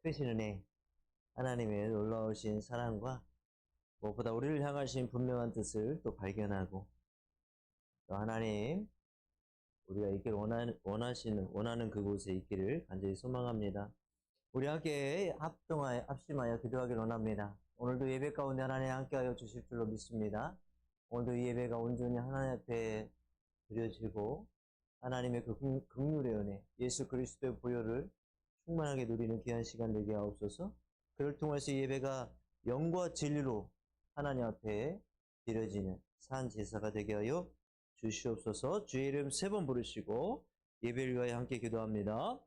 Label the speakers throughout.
Speaker 1: 크신 은혜, 하나님의 놀라우신 사랑과 무엇보다 우리를 향하신 분명한 뜻을 또 발견하고 또 하나님 우리가 있기를 원하는 그곳에 있기를 간절히 소망합니다. 우리 함께 합심하여 기도하기를 원합니다. 오늘도 예배 가운데 하나님 함께하여 주실 줄로 믿습니다. 오늘도 이 예배가 온전히 하나님 앞에 드려지고 하나님의 그 긍휼의 은혜, 예수 그리스도의 보혈을 충만하게 누리는 귀한 시간 되게 하옵소서. 그를 통해서 이 예배가 영과 진리로 하나님 앞에 드려지는 산 제사가 되게 하여 주시옵소서. 주의 이름 3번 부르시고 예배를 위하여 함께 기도합니다.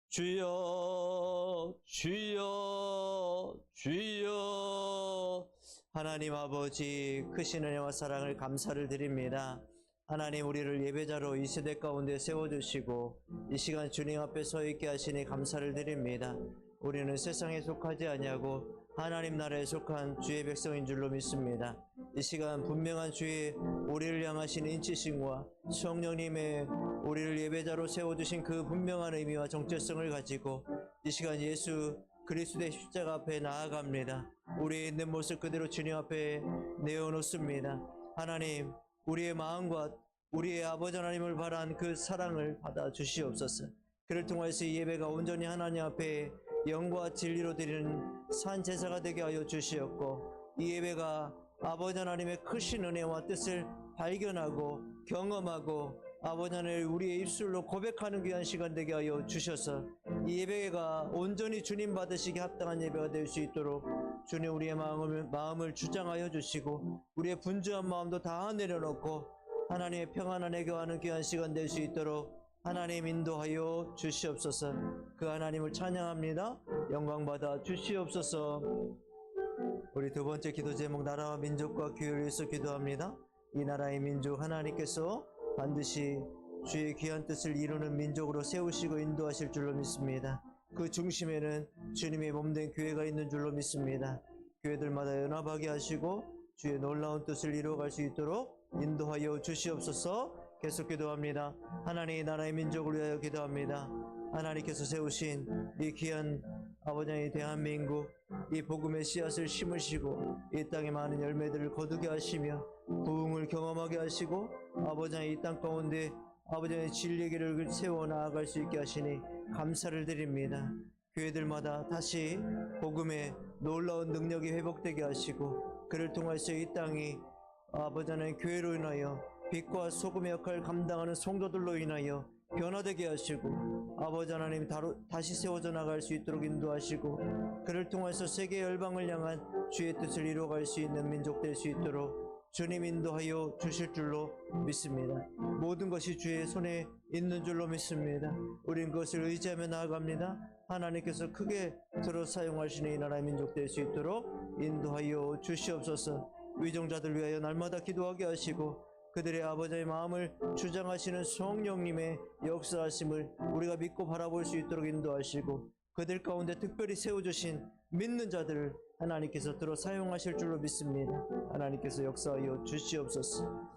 Speaker 1: 주여 주여 주여. 하나님 아버지 크신 은혜와 사랑을 감사를 드립니다. 하나님 우리를 예배자로 이 세대 가운데 세워주시고 이 시간 주님 앞에 서 있게 하시니 감사를 드립니다. 우리는 세상에 속하지 아니하고 하나님 나라에 속한 주의 백성인 줄로 믿습니다. 이 시간 분명한 주의 우리를 향하신 인치심과 성령님의 우리를 예배자로 세워주신 그 분명한 의미와 정체성을 가지고 이 시간 예수 그리스도의 십자가 앞에 나아갑니다. 우리의 있는 모습 그대로 주님 앞에 내어놓습니다. 하나님 우리의 마음과 우리의 아버지 하나님을 바란 그 사랑을 받아 주시옵소서. 그를 통해서 이 예배가 온전히 하나님 앞에 영과 진리로 드리는 산 제사가 되게 하여 주시옵고 이 예배가 아버지 하나님의 크신 은혜와 뜻을 발견하고 경험하고 아버지 하나님 우리의 입술로 고백하는 귀한 시간 되게 하여 주셔서 이 예배가 온전히 주님 받으시기 합당한 예배가 될 수 있도록 주님 우리의 마음을 주장하여 주시고 우리의 분주한 마음도 다 내려놓고 하나님의 평안 안에 거하는 귀한 시간 될 수 있도록 하나님 인도하여 주시옵소서. 그 하나님을 찬양합니다. 영광 받아 주시옵소서. 우리 두 번째 기도 제목 나라와 민족과 교회를 위해서 기도합니다. 이 나라의 민족 하나님께서 반드시 주의 귀한 뜻을 이루는 민족으로 세우시고 인도하실 줄로 믿습니다. 그 중심에는 주님의 몸된 교회가 있는 줄로 믿습니다. 교회들마다 연합하게 하시고 주의 놀라운 뜻을 이루어갈 수 있도록 인도하여 주시옵소서. 계속 기도합니다. 하나님의 나라의 민족을 위하여 기도합니다. 하나님께서 세우신 이 귀한 아버지의 대한민국 이 복음의 씨앗을 심으시고 이 땅에 많은 열매들을 거두게 하시며 부흥을 경험하게 하시고 아버지의 이 땅 가운데 아버지의 진리의 길을 세워 나아갈 수 있게 하시니 감사를 드립니다. 교회들마다 다시 복음의 놀라운 능력이 회복되게 하시고 그를 통해서 이 땅이 아버지 하나님 교회로 인하여 빛과 소금의 역할을 감당하는 성도들로 인하여 변화되게 하시고 아버지 하나님 다시 세워져 나갈 수 있도록 인도하시고 그를 통해서 세계 열방을 향한 주의 뜻을 이루어갈 수 있는 민족 될 수 있도록 주님 인도하여 주실 줄로 믿습니다. 모든 것이 주의 손에 있는 줄로 믿습니다. 우린 그것을 의지하며 나아갑니다. 하나님께서 크게 들어 사용하시는 이 나라의 민족 될 수 있도록 인도하여 주시옵소서. 위정자들 위하여 날마다 기도하게 하시고 그들의 아버지의 마음을 주장하시는 성령님의 역사하심을 우리가 믿고 바라볼 수 있도록 인도하시고 그들 가운데 특별히 세워주신 믿는 자들을 하나님께서 들어 사용하실 줄로 믿습니다. 하나님께서 역사하여 주시옵소서.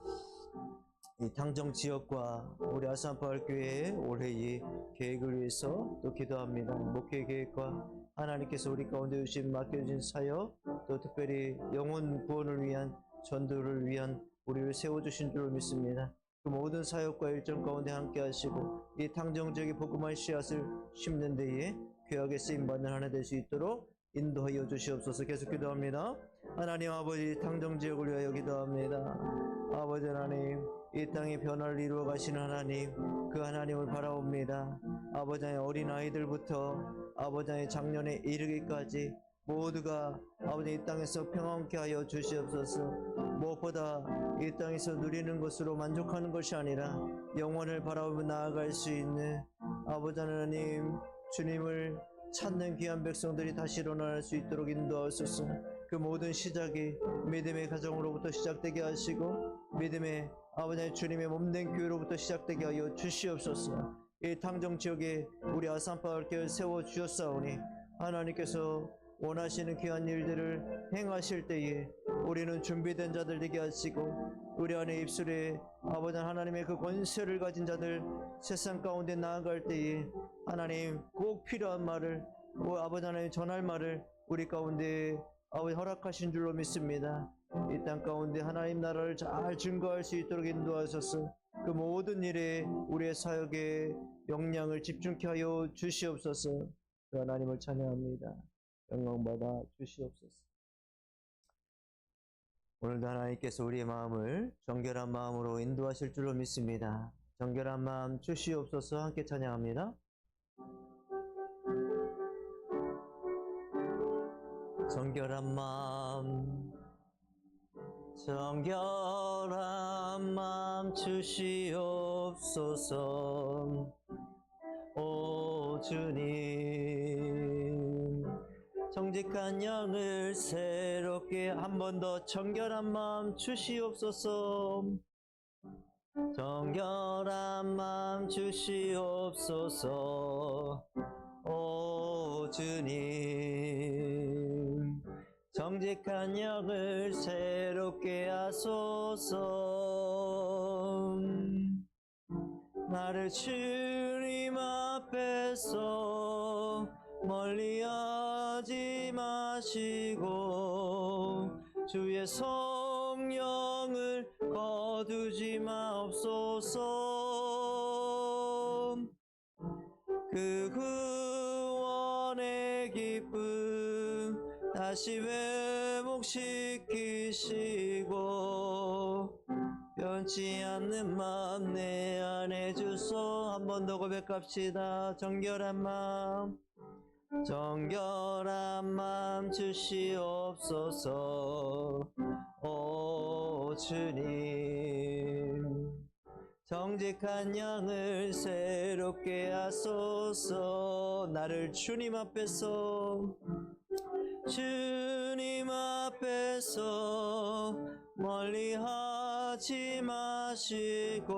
Speaker 1: 이 당정 지역과 우리 아산포할교회의 올해의 계획을 위해서 또 기도합니다. 목회 계획과 하나님께서 우리 가운데 주신 맡겨진 사역 또 특별히 영혼 구원을 위한 전도를 위한 우리를 세워주신 줄로 믿습니다. 그 모든 사역과 일정 가운데 함께 하시고 이 당정 지역의 복음의 씨앗을 심는 데에 귀하게 쓰임받는 하나 될 수 있도록 인도하여 주시옵소서. 계속 기도합니다. 하나님 아버지 당정 지역을 위하여 기도합니다. 아버지 하나님 이 땅의 변화를 이루어 가시는 하나님 그 하나님을 바라옵니다. 아버지의 어린아이들부터 아버지의 작년에 이르기까지 모두가 아버지 이 땅에서 평안케 하여 주시옵소서. 무엇보다 이 땅에서 누리는 것으로 만족하는 것이 아니라 영원을 바라보며 나아갈 수 있는 아버지 하나님 주님을 찾는 귀한 백성들이 다시 일어날 수 있도록 인도하소서. 그 모든 시작이 믿음의 가정으로부터 시작되게 하시고 믿음의 아버지 주님의 몸된 교회로부터 시작되게 하여 주시옵소서. 이 당정 지역에 우리 아산파울교회를 세워주셨사오니 하나님께서 원하시는 귀한 일들을 행하실 때에 우리는 준비된 자들 되게 하시고 우리 안에 입술에 아버지 하나님의 그 권세를 가진 자들 세상 가운데 나아갈 때에 하나님 꼭 필요한 말을 아버지 하나님 전할 말을 우리 가운데 아버지 허락하신 줄로 믿습니다. 이 땅 가운데 하나님 나라를 잘 증거할 수 있도록 인도하소서. 그 모든 일에 우리의 사역에 역량을 집중케 하여 주시옵소서. 그 하나님을 찬양합니다. 영광받아 주시옵소서. 오늘도 하나님께서 우리의 마음을 정결한 마음으로 인도하실 줄로 믿습니다. 정결한 마음 주시옵소서. 함께 찬양합니다. 정결한 마음, 정결한 마음 주시옵소서. 오 주님, 정직한 영을 새롭게 한 번 더 정결한 마음 주시옵소서. 정결한 마음 주시옵소서. 오 주님, 정직한 영을 새롭게 하소서. 나를 주님 앞에서 멀리하지 마시고 주의 성령을 거두지 마옵소서. 그 구원의 기쁨 다시 회복시키시고 변치 않는 마음 내 안에 주소. 한 번 더 고백합시다. 정결한 마음, 정결한 마음 주시옵소서. 오 주님, 정직한 영을 새롭게 하소서. 나를 주님 앞에서 멀리하지 마시고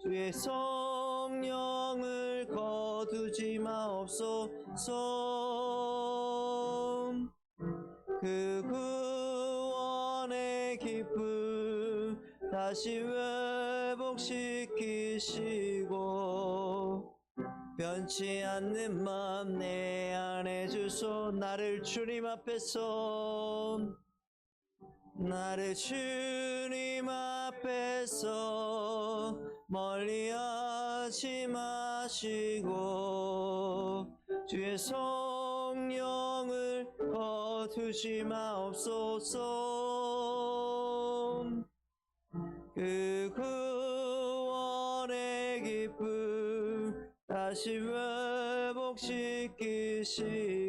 Speaker 1: 주의 성령을 거두지 마옵소서. 그 구원의 기쁨 다시 회복시키시고 변치 않는 마음 내 안에 주소. 나를 주님 앞에서 멀리하지 마시고 주의 성령을 거두지 마옵소서. 그 구원의 기쁨 다시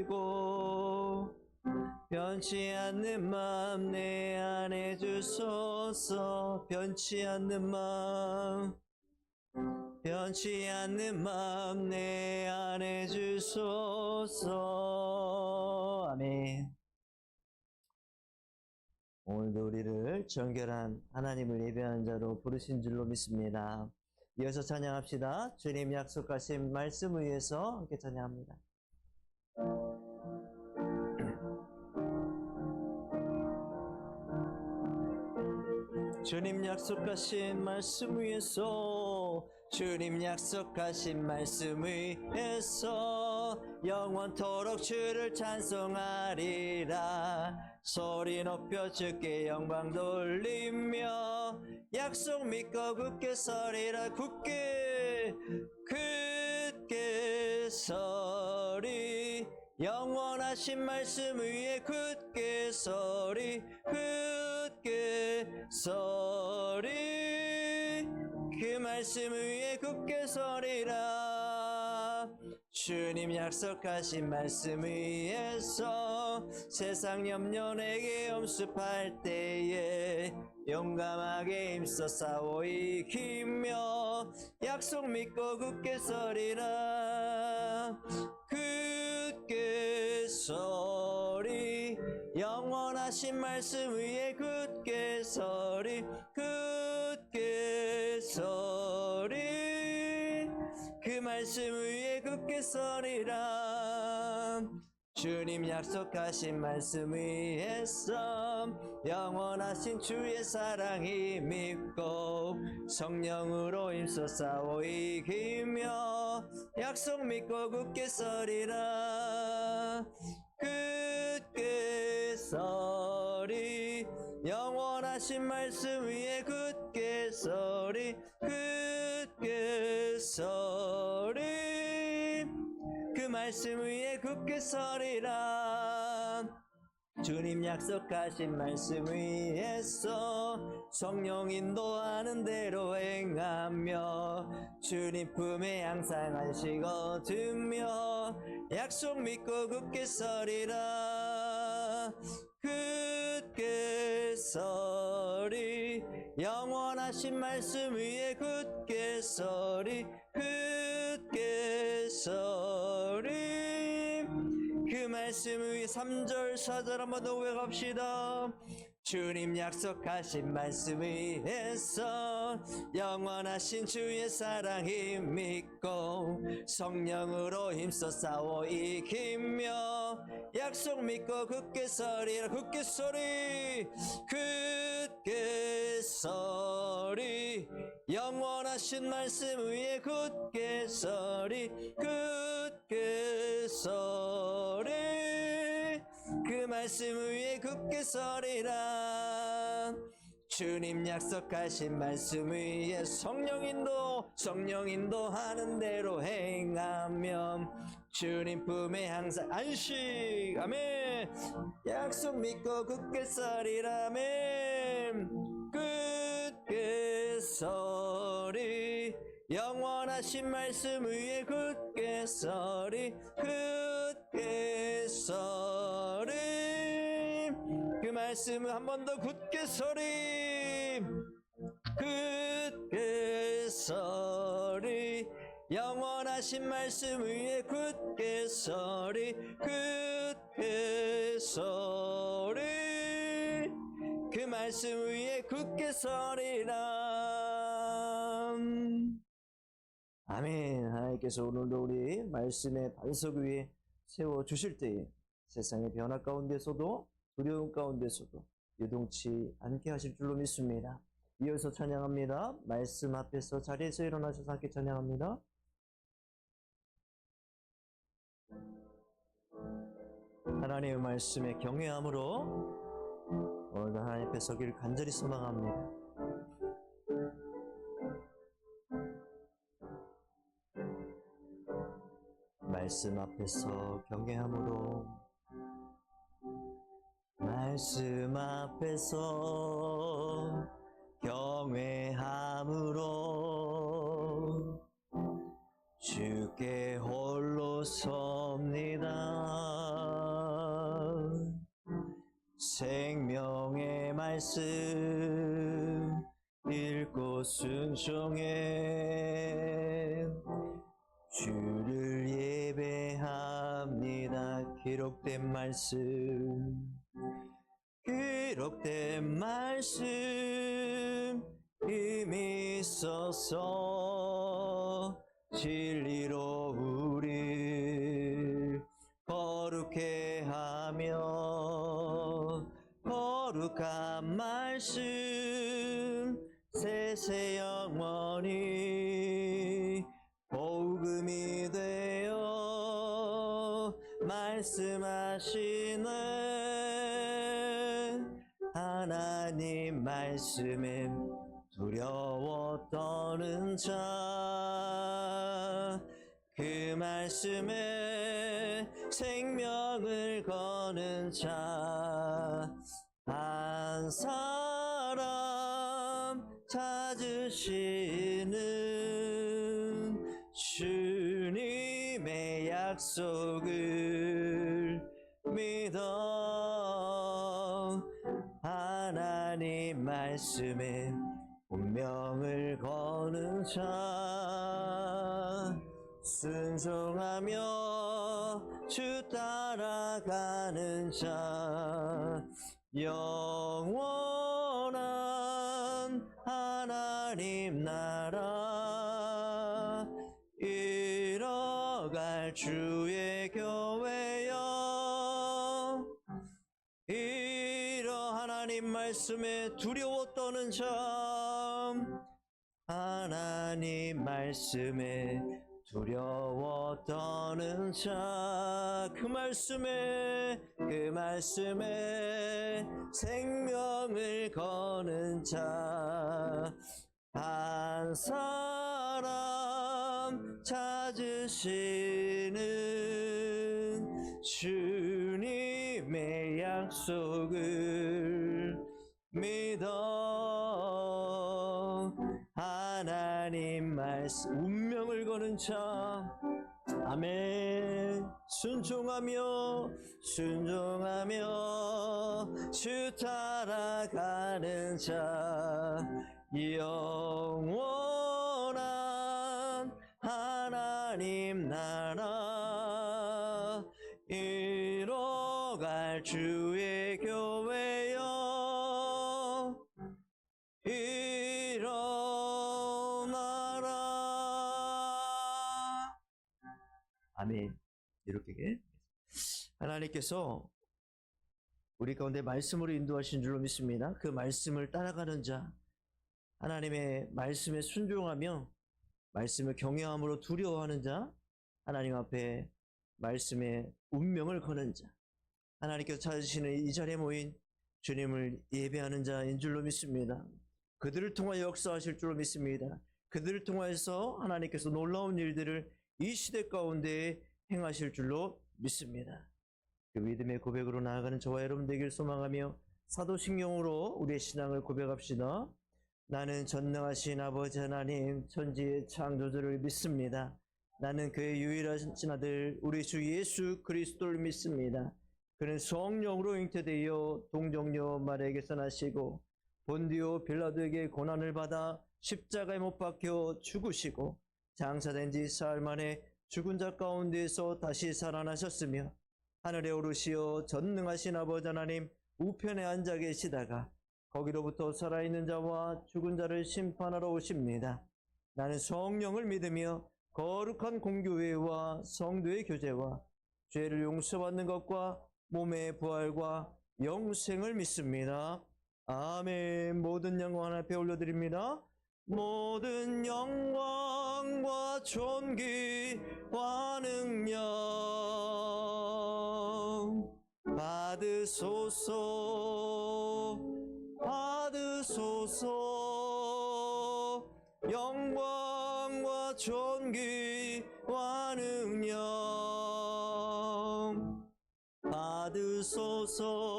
Speaker 1: 회복시키시고 변치 않는 마음 내 안에 주소서. 변치 않는 마음 내 안에 주소서. 아멘. 오늘도 우리를 정결한 하나님을 예배하는 자로 부르신 줄로 믿습니다. 이어서 찬양합시다. 주님 약속하신 말씀 위에서 함께 찬양합니다. 주님 약속하신 말씀 위에서, 주님 약속하신 말씀 위에서 영원토록 주를 찬송하리라. 소리 높여 주께 영광 돌리며 약속 믿고 굳게 서리라. 굳게 서리. 영원하신 말씀 위에 굳게 서리. 그 말씀 위에 굳게 서리라. 주님 약속하신 말씀 위에서 세상 염려 내게 엄습할 때에 용감하게 힘써 싸워 이기며 약속 믿고 굳게 서리라. 굳게 서리. 영원하신 말씀 위에 굳게 서리. 굳게 서리. 그 말씀 위에 굳게 서리라. 주님 약속하신 말씀 위에서 영원하신 주의 사랑이 믿고 성령으로 힘써 싸워 이기며 약속 믿고 굳게 서리라. 굳게 서리 영원하신 말씀 위에 굳게 서리. 굳게 서리 그 말씀 위에 굳게 서리라. 주님 약속하신 말씀 위에서 성령 인도하는 대로 행하며 주님 품에 항상 안식 얻으며 약속 믿고 굳게 서리라. 굳게 서리 영원하신 말씀 위에 굳게 서리. 굳게 서리 그 말씀 위에 3절 4절 한번 더 외갑시다. 주님 약속하신 말씀 위에서 영원하신 주의 사랑이 믿고 성령으로 힘써 싸워 이기며 약속 믿고 굳게 서리라. 굳게 서리 굳게 서리 영원하신 말씀 위에 굳게 서리. 굳게 서리 그 말씀 위에 굳게 서리라. 주님 약속하신 말씀 위에 성령 인도하는 대로 행하며 주님 품에 항상 안식. 아멘. 약속 믿고 굳게 서리라. 아멘. 굳게 서리 영원하신 말씀 위에 굳게 서리. 굳게 서리 그 말씀을 한 번 더 굳게 서리. 굳게 서리 영원하신 말씀 위에 굳게 서리. 굳게 서리 그 말씀 위에 굳게 서리라. 아멘. 하나님께서 오늘도 우리 말씀의 반석 위에 세워주실 때에 세상의 변화 가운데서도 두려움 가운데서도 요동치 않게 하실 줄로 믿습니다. 이어서 찬양합니다. 말씀 앞에서 자리에서 일어나셔서 함께 찬양합니다. 하나님의 말씀에 경외함으로 오늘도 하나님 앞에 서기를 간절히 소망합니다. 말씀 앞에서 경외함으로 말씀 앞에서 경외함으로 주께 홀로 섭니다. 생명의 말씀 읽고 순종해 주를 예배합니다. 기록된 말씀 힘이 있어서 진리로 우리 거룩해 하며 거룩한 말씀 세세 영원히 복음이 되어 말씀하시네. 하나님 말씀에 두려워 떠는 자 그 말씀에 생명을 거는 자 한 사람 찾으시는 주님의 약속을 믿어 하나님 말씀에 운명을 거는 자 순종하며 주 따라가는 자 영원한 하나님 나라 이뤄갈 주의 교회여 이러 하나님 말씀에 두려워 떠는 자, 하나님 말씀에 두려워 떠는 자, 그 말씀에 생명을 거는 자, 한 사람 찾으시는 주님의 약속을 믿어. 하나님 말씀 운명을 거는 자, 아멘. 순종하며 주 따라가는 자, 영원한 하나님 나라 이뤄갈 주의 교회여 일어나라. 아멘. 이렇게 하나님께서 우리 가운데 말씀으로 인도하신 줄로 믿습니다. 그 말씀을 따라가는 자, 하나님의 말씀에 순종하며 말씀을 경외함으로 두려워하는 자, 하나님 앞에 말씀의 운명을 거는 자, 하나님께서 찾으시는 이 자리에 모인 주님을 예배하는 자인 줄로 믿습니다. 그들을 통하여 역사하실 줄로 믿습니다. 그들을 통하여서 하나님께서 놀라운 일들을 이 시대 가운데 행하실 줄로 믿습니다. 그 믿음의 고백으로 나아가는 저와 여러분 되길 소망하며 사도신경으로 우리의 신앙을 고백합시다. 나는 전능하신 아버지 하나님 천지의 창조주를 믿습니다. 나는 그의 유일하신 아들 우리 주 예수 그리스도를 믿습니다. 그는 성령으로 잉태되어 동정녀 마리아에게서 나시고 본디오 빌라도에게 고난을 받아 십자가에 못 박혀 죽으시고 장사된 지 사흘 만에 죽은 자 가운데서 다시 살아나셨으며 하늘에 오르시어 전능하신 아버지 하나님 우편에 앉아 계시다가 거기로부터 살아있는 자와 죽은 자를 심판하러 오십니다. 나는 성령을 믿으며 거룩한 공교회와 성도의 교제와 죄를 용서받는 것과 몸의 부활과 영생을 믿습니다. 아멘. 모든 영광 하나님 앞에 올려드립니다. 모든 영광과 존귀와 능력 받으소서. 영광과 존귀와 능력 받으소서.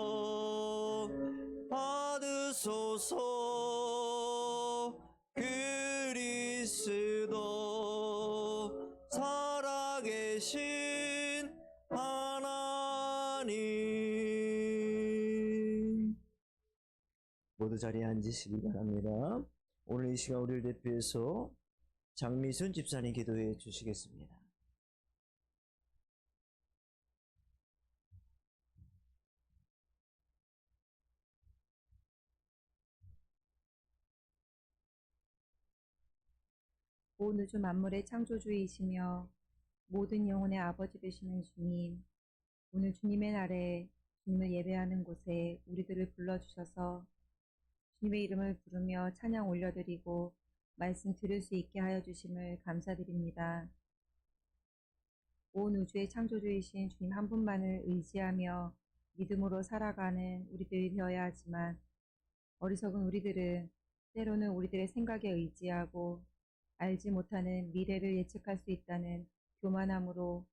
Speaker 1: 그리스도 살아계신 하나님. 모두 자리에 앉으시기 바랍니다. 오늘 이 시간 우리를 대표해서 장미순 집사님 기도해 주시겠습니다.
Speaker 2: 온 우주 만물의 창조주이시며 모든 영혼의 아버지 되시는 주님, 오늘 주님의 날에 주님을 예배하는 곳에 우리들을 불러주셔서 주님의 이름을 부르며 찬양 올려드리고 말씀 들을 수 있게 하여 주심을 감사드립니다. 온 우주의 창조주이신 주님 한 분만을 의지하며 믿음으로 살아가는 우리들이 되어야 하지만 어리석은 우리들은 때로는 우리들의 생각에 의지하고 알지 못하는 미래를 예측할 수 있다는 교만함으로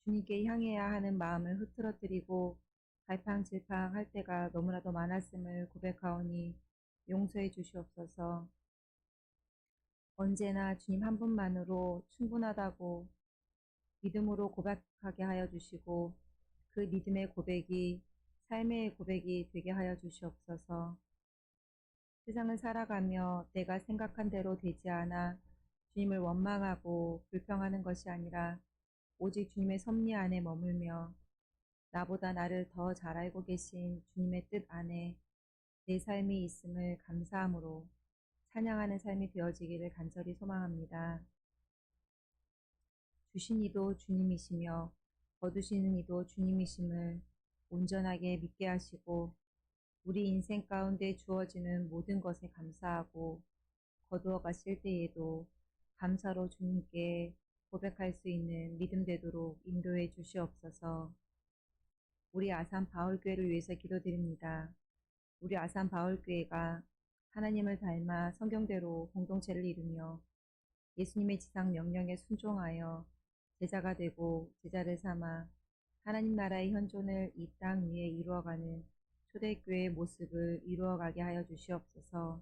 Speaker 2: 주님께 향해야 하는 마음을 흐트러뜨리고 갈팡질팡할 때가 너무나도 많았음을 고백하오니 용서해 주시옵소서. 언제나 주님 한 분만으로 충분하다고 믿음으로 고백하게 하여 주시고 그 믿음의 고백이 삶의 고백이 되게 하여 주시옵소서. 세상을 살아가며 내가 생각한 대로 되지 않아 주님을 원망하고 불평하는 것이 아니라 오직 주님의 섭리 안에 머물며 나보다 나를 더 잘 알고 계신 주님의 뜻 안에 내 삶이 있음을 감사함으로 찬양하는 삶이 되어지기를 간절히 소망합니다. 주신 이도 주님이시며 거두시는 이도 주님이심을 온전하게 믿게 하시고 우리 인생 가운데 주어지는 모든 것에 감사하고 거두어 가실 때에도 감사로 주님께 고백할 수 있는 믿음 되도록 인도해 주시옵소서. 우리 아산 바울교회를 위해서 기도드립니다. 우리 아산 바울교회가 하나님을 닮아 성경대로 공동체를 이루며 예수님의 지상 명령에 순종하여 제자가 되고 제자를 삼아 하나님 나라의 현존을 이 땅 위에 이루어가는 초대교회의 모습을 이루어가게 하여 주시옵소서.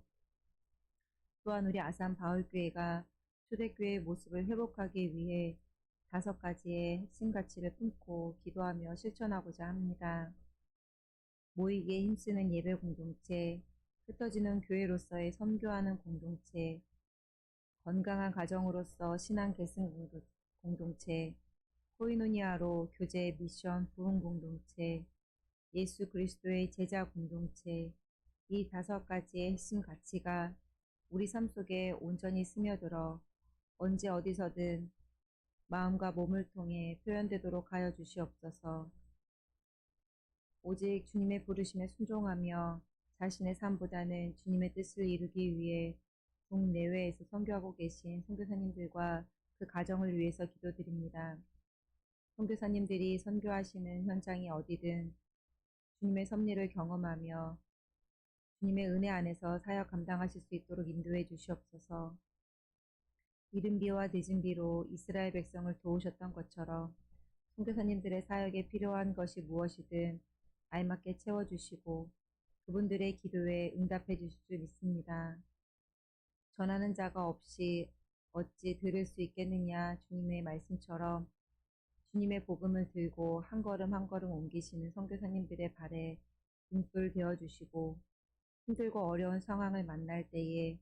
Speaker 2: 또한 우리 아산 바울교회가 초대교회의 모습을 회복하기 위해 5가지의 핵심 가치를 품고 기도하며 실천하고자 합니다. 모이기에 힘쓰는 예배 공동체, 흩어지는 교회로서의 선교하는 공동체, 건강한 가정으로서 신앙 계승 공동체, 코이노니아로 교제 미션 부흥 공동체, 예수 그리스도의 제자 공동체, 이 5가지의 핵심 가치가 우리 삶 속에 온전히 스며들어 언제 어디서든 마음과 몸을 통해 표현되도록 하여 주시옵소서. 오직 주님의 부르심에 순종하며 자신의 삶보다는 주님의 뜻을 이루기 위해 동내외에서 선교하고 계신 선교사님들과 그 가정을 위해서 기도드립니다. 선교사님들이 선교하시는 현장이 어디든 주님의 섭리를 경험하며 주님의 은혜 안에서 사역 감당하실 수 있도록 인도해 주시옵소서. 이른 비와 늦은 비로 이스라엘 백성을 도우셨던 것처럼 선교사님들의 사역에 필요한 것이 무엇이든 알맞게 채워주시고 그분들의 기도에 응답해 주실 줄 믿습니다. 전하는 자가 없이 어찌 들을 수 있겠느냐 주님의 말씀처럼 주님의 복음을 들고 한 걸음 한 걸음 옮기시는 선교사님들의 발에 등불 되어주시고 힘들고 어려운 상황을 만날 때에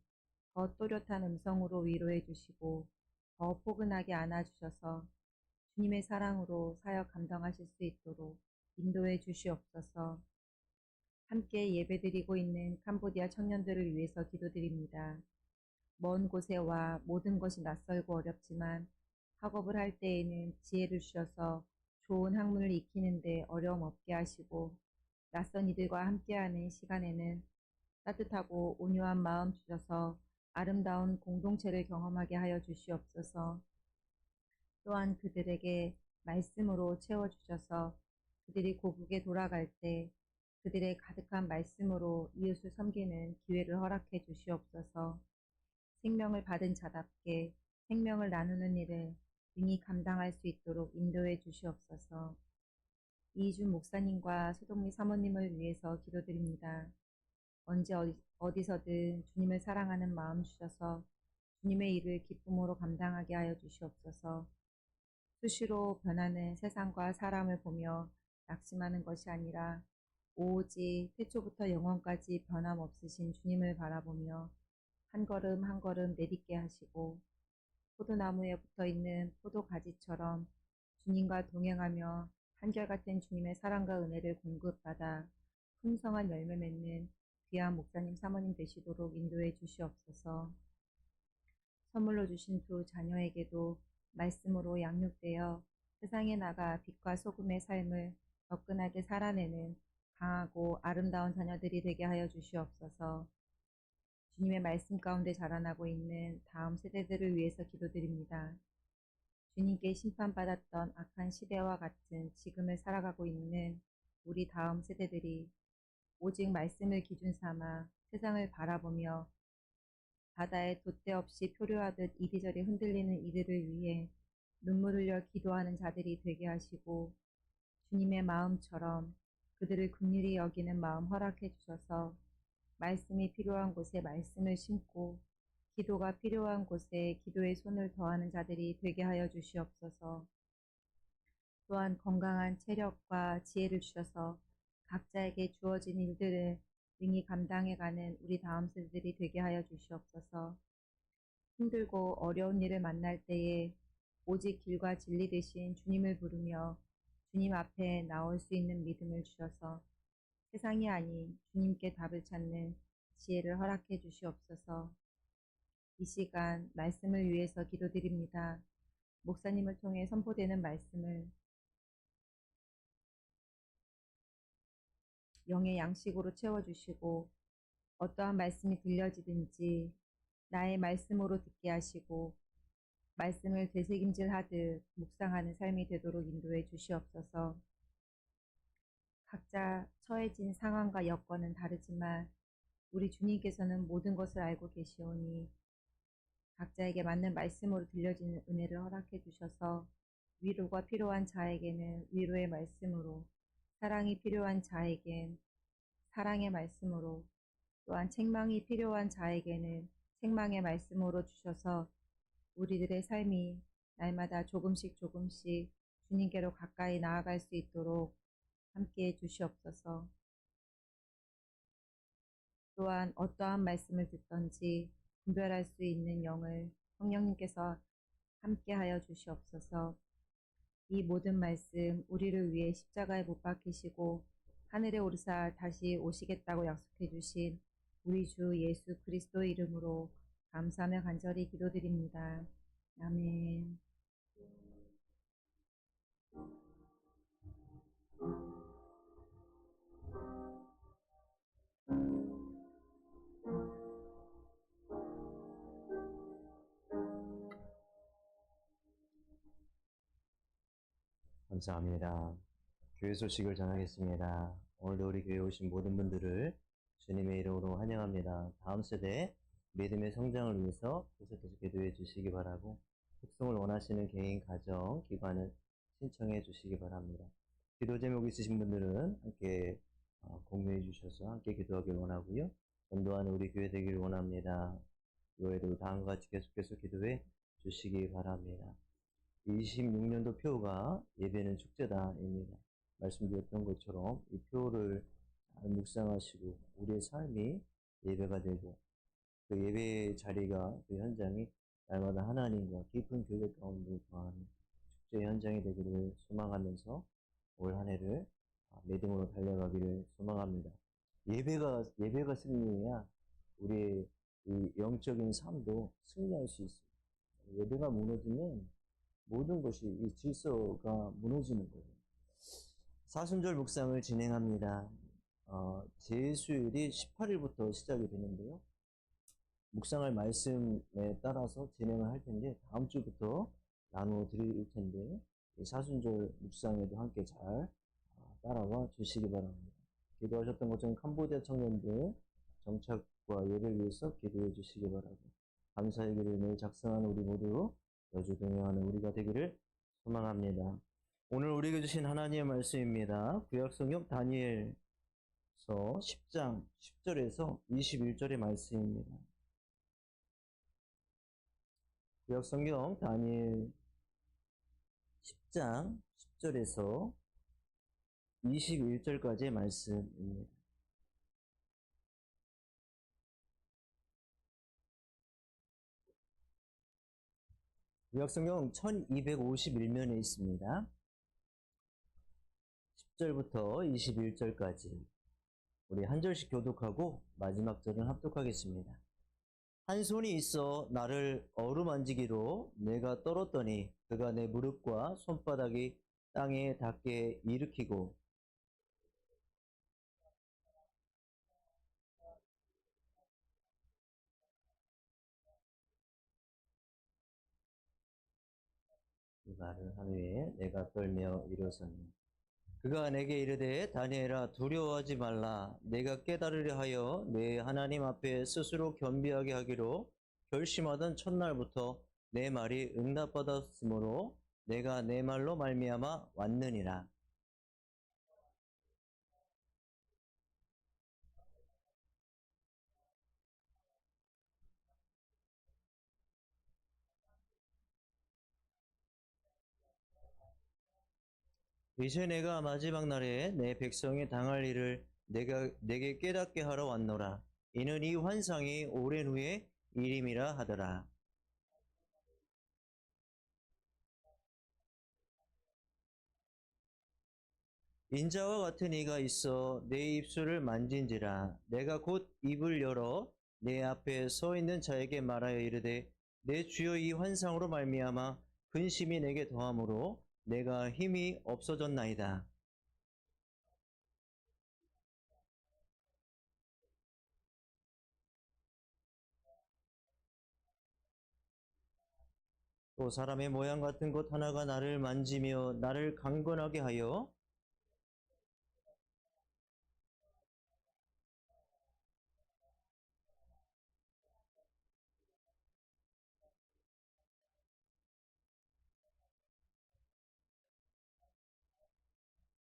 Speaker 2: 더 또렷한 음성으로 위로해 주시고 더 포근하게 안아주셔서 주님의 사랑으로 사역 감당하실 수 있도록 인도해 주시옵소서. 함께 예배드리고 있는 캄보디아 청년들을 위해서 기도드립니다. 먼 곳에 와 모든 것이 낯설고 어렵지만 학업을 할 때에는 지혜를 주셔서 좋은 학문을 익히는데 어려움 없게 하시고 낯선 이들과 함께하는 시간에는 따뜻하고 온유한 마음 주셔서 아름다운 공동체를 경험하게 하여 주시옵소서. 또한 그들에게 말씀으로 채워주셔서 그들이 고국에 돌아갈 때 그들의 가득한 말씀으로 이웃을 섬기는 기회를 허락해 주시옵소서. 생명을 받은 자답게 생명을 나누는 일을 능히 감당할 수 있도록 인도해 주시옵소서. 이준 목사님과 소동미 사모님을 위해서 기도드립니다. 언제 어디서든 주님을 사랑하는 마음 주셔서 주님의 일을 기쁨으로 감당하게 하여 주시옵소서. 수시로 변하는 세상과 사람을 보며 낙심하는 것이 아니라 오직 태초부터 영원까지 변함없으신 주님을 바라보며 한 걸음 한 걸음 내딛게 하시고 포도나무에 붙어있는 포도가지처럼 주님과 동행하며 한결같은 주님의 사랑과 은혜를 공급받아 풍성한 열매 맺는 귀한 목사님 사모님 되시도록 인도해 주시옵소서. 선물로 주신 두 자녀에게도 말씀으로 양육되어 세상에 나가 빛과 소금의 삶을 접근하게 살아내는 강하고 아름다운 자녀들이 되게 하여 주시옵소서. 주님의 말씀 가운데 자라나고 있는 다음 세대들을 위해서 기도드립니다. 주님께 심판받았던 악한 시대와 같은 지금을 살아가고 있는 우리 다음 세대들이 오직 말씀을 기준 삼아 세상을 바라보며 바다에 돛대 없이 표류하듯 이리저리 흔들리는 이들을 위해 눈물 흘려 기도하는 자들이 되게 하시고 주님의 마음처럼 그들을 긍휼히 여기는 마음 허락해 주셔서 말씀이 필요한 곳에 말씀을 심고 기도가 필요한 곳에 기도의 손을 더하는 자들이 되게 하여 주시옵소서. 또한 건강한 체력과 지혜를 주셔서 각자에게 주어진 일들을 능히 감당해가는 우리 다음 세대들이 되게 하여 주시옵소서. 힘들고 어려운 일을 만날 때에 오직 길과 진리 되신 주님을 부르며 주님 앞에 나올 수 있는 믿음을 주셔서 세상이 아닌 주님께 답을 찾는 지혜를 허락해 주시옵소서. 이 시간 말씀을 위해서 기도드립니다. 목사님을 통해 선포되는 말씀을 영의 양식으로 채워주시고 어떠한 말씀이 들려지든지 나의 말씀으로 듣게 하시고 말씀을 되새김질하듯 묵상하는 삶이 되도록 인도해 주시옵소서. 각자 처해진 상황과 여건은 다르지만 우리 주님께서는 모든 것을 알고 계시오니 각자에게 맞는 말씀으로 들려지는 은혜를 허락해 주셔서 위로가 필요한 자에게는 위로의 말씀으로, 사랑이 필요한 자에겐 사랑의 말씀으로, 또한 책망이 필요한 자에게는 책망의 말씀으로 주셔서 우리들의 삶이 날마다 조금씩 조금씩 주님께로 가까이 나아갈 수 있도록 함께해 주시옵소서. 또한 어떠한 말씀을 듣던지 분별할 수 있는 영을 성령님께서 함께하여 주시옵소서. 이 모든 말씀 우리를 위해 십자가에 못 박히시고 하늘에 오르사 다시 오시겠다고 약속해 주신 우리 주 예수 그리스도의 이름으로 감사하며 간절히 기도드립니다. 아멘.
Speaker 1: 감사합니다. 교회 소식을 전하겠습니다. 오늘도 우리 교회에 오신 모든 분들을 주님의 이름으로 환영합니다. 다음 세대 믿음의 성장을 위해서 계속해서 기도해 주시기 바라고, 특성을 원하시는 개인, 가정, 기관을 신청해 주시기 바랍니다. 기도 제목 있으신 분들은 함께 공유해 주셔서 함께 기도하길 원하고요. 전도하는 우리 교회 되기를 원합니다. 교회도 다음과 같이 계속해서 기도해 주시기 바랍니다. 26년도 표가 예배는 축제다입니다. 말씀드렸던 것처럼 이 표를 묵상하시고 우리의 삶이 예배가 되고 그 예배 자리가, 그 현장이 날마다 하나님과 깊은 교제 가운데 거하는 축제 현장이 되기를 소망하면서 올 한 해를 믿음으로 달려가기를 소망합니다. 예배가 승리해야 우리의 이 영적인 삶도 승리할 수 있습니다. 예배가 무너지면 모든 것이, 이 질서가 무너지는 거예요. 사순절 묵상을 진행합니다. 제수일이 18일부터 시작이 되는데요. 묵상할 말씀에 따라서 진행을 할 텐데 다음 주부터 나누어 드릴 텐데 사순절 묵상에도 함께 잘 따라와 주시기 바랍니다. 기도하셨던 것처럼 캄보디아 청년들 정착과 예배를 위해서 기도해 주시기 바라고, 감사의 길을 늘 작성하는 우리 모두 여주 동행하는 우리가 되기를 소망합니다. 오늘 우리에게 주신 하나님의 말씀입니다. 구약성경 다니엘서 10장 10절에서 21절의 말씀입니다. 구약성경 다니엘 10장 10절에서 21절까지의 말씀입니다. 구약성경 1251면에 있습니다. 10절부터 21절까지 우리 한 절씩 교독하고 마지막 절은 합독하겠습니다. 한 손이 있어 나를 어루만지기로 내가 떨었더니 그가 내 무릎과 손바닥이 땅에 닿게 일으키고 이 말을 한 후에 내가 떨며 일어섰니 그가 내게 이르되 다니엘아 두려워하지 말라. 내가 깨달으려 하여 내 하나님 앞에 스스로 겸비하게 하기로 결심하던 첫날부터 내 말이 응답받았으므로 내가 내 말로 말미암아 왔느니라. 이제 내가 마지막 날에 내 백성이 당할 일을 내게 깨닫게 하러 왔노라. 이는 이 환상이 오랜 후에 일임이라 하더라. 인자와 같은 이가 있어 내 입술을 만진지라. 내가 곧 입을 열어 내 앞에 서 있는 자에게 말하여 이르되 내 주여 이 환상으로 말미암아 근심이 내게 더함으로 내가 힘이 없어졌나이다. 또 사람의 모양 같은 것 하나가 나를 만지며 나를 강건하게 하여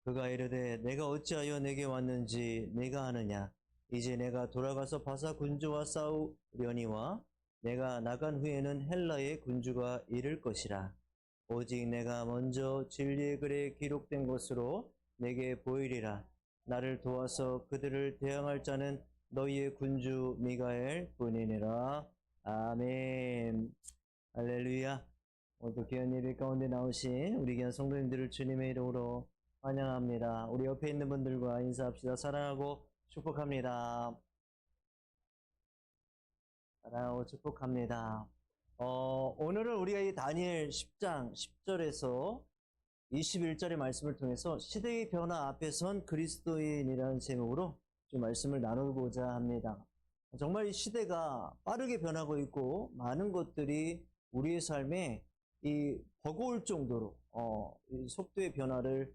Speaker 1: 그가 이르되 내가 어찌하여 내게 왔는지 내가 아느냐. 이제 내가 돌아가서 바사 군주와 싸우려니와 내가 나간 후에는 헬라의 군주가 이를 것이라. 오직 내가 먼저 진리의 글에 기록된 것으로 내게 보이리라. 나를 도와서 그들을 대항할 자는 너희의 군주 미가엘 뿐이니라. 아멘. 할렐루야. 오늘도 귀한 예배 가운데 나오신 우리 귀한 성도님들을 주님의 이름으로 환영합니다. 우리 옆에 있는 분들과 인사합시다. 사랑하고 축복합니다. 사랑하고 축복합니다. 오늘은 우리가 이 다니엘 10장 10절에서 21절의 말씀을 통해서 시대의 변화 앞에 선 그리스도인이라는 제목으로 좀 말씀을 나누고자 합니다. 정말 이 시대가 빠르게 변하고 있고 많은 것들이 우리의 삶에 이 버거울 정도로 이 속도의 변화를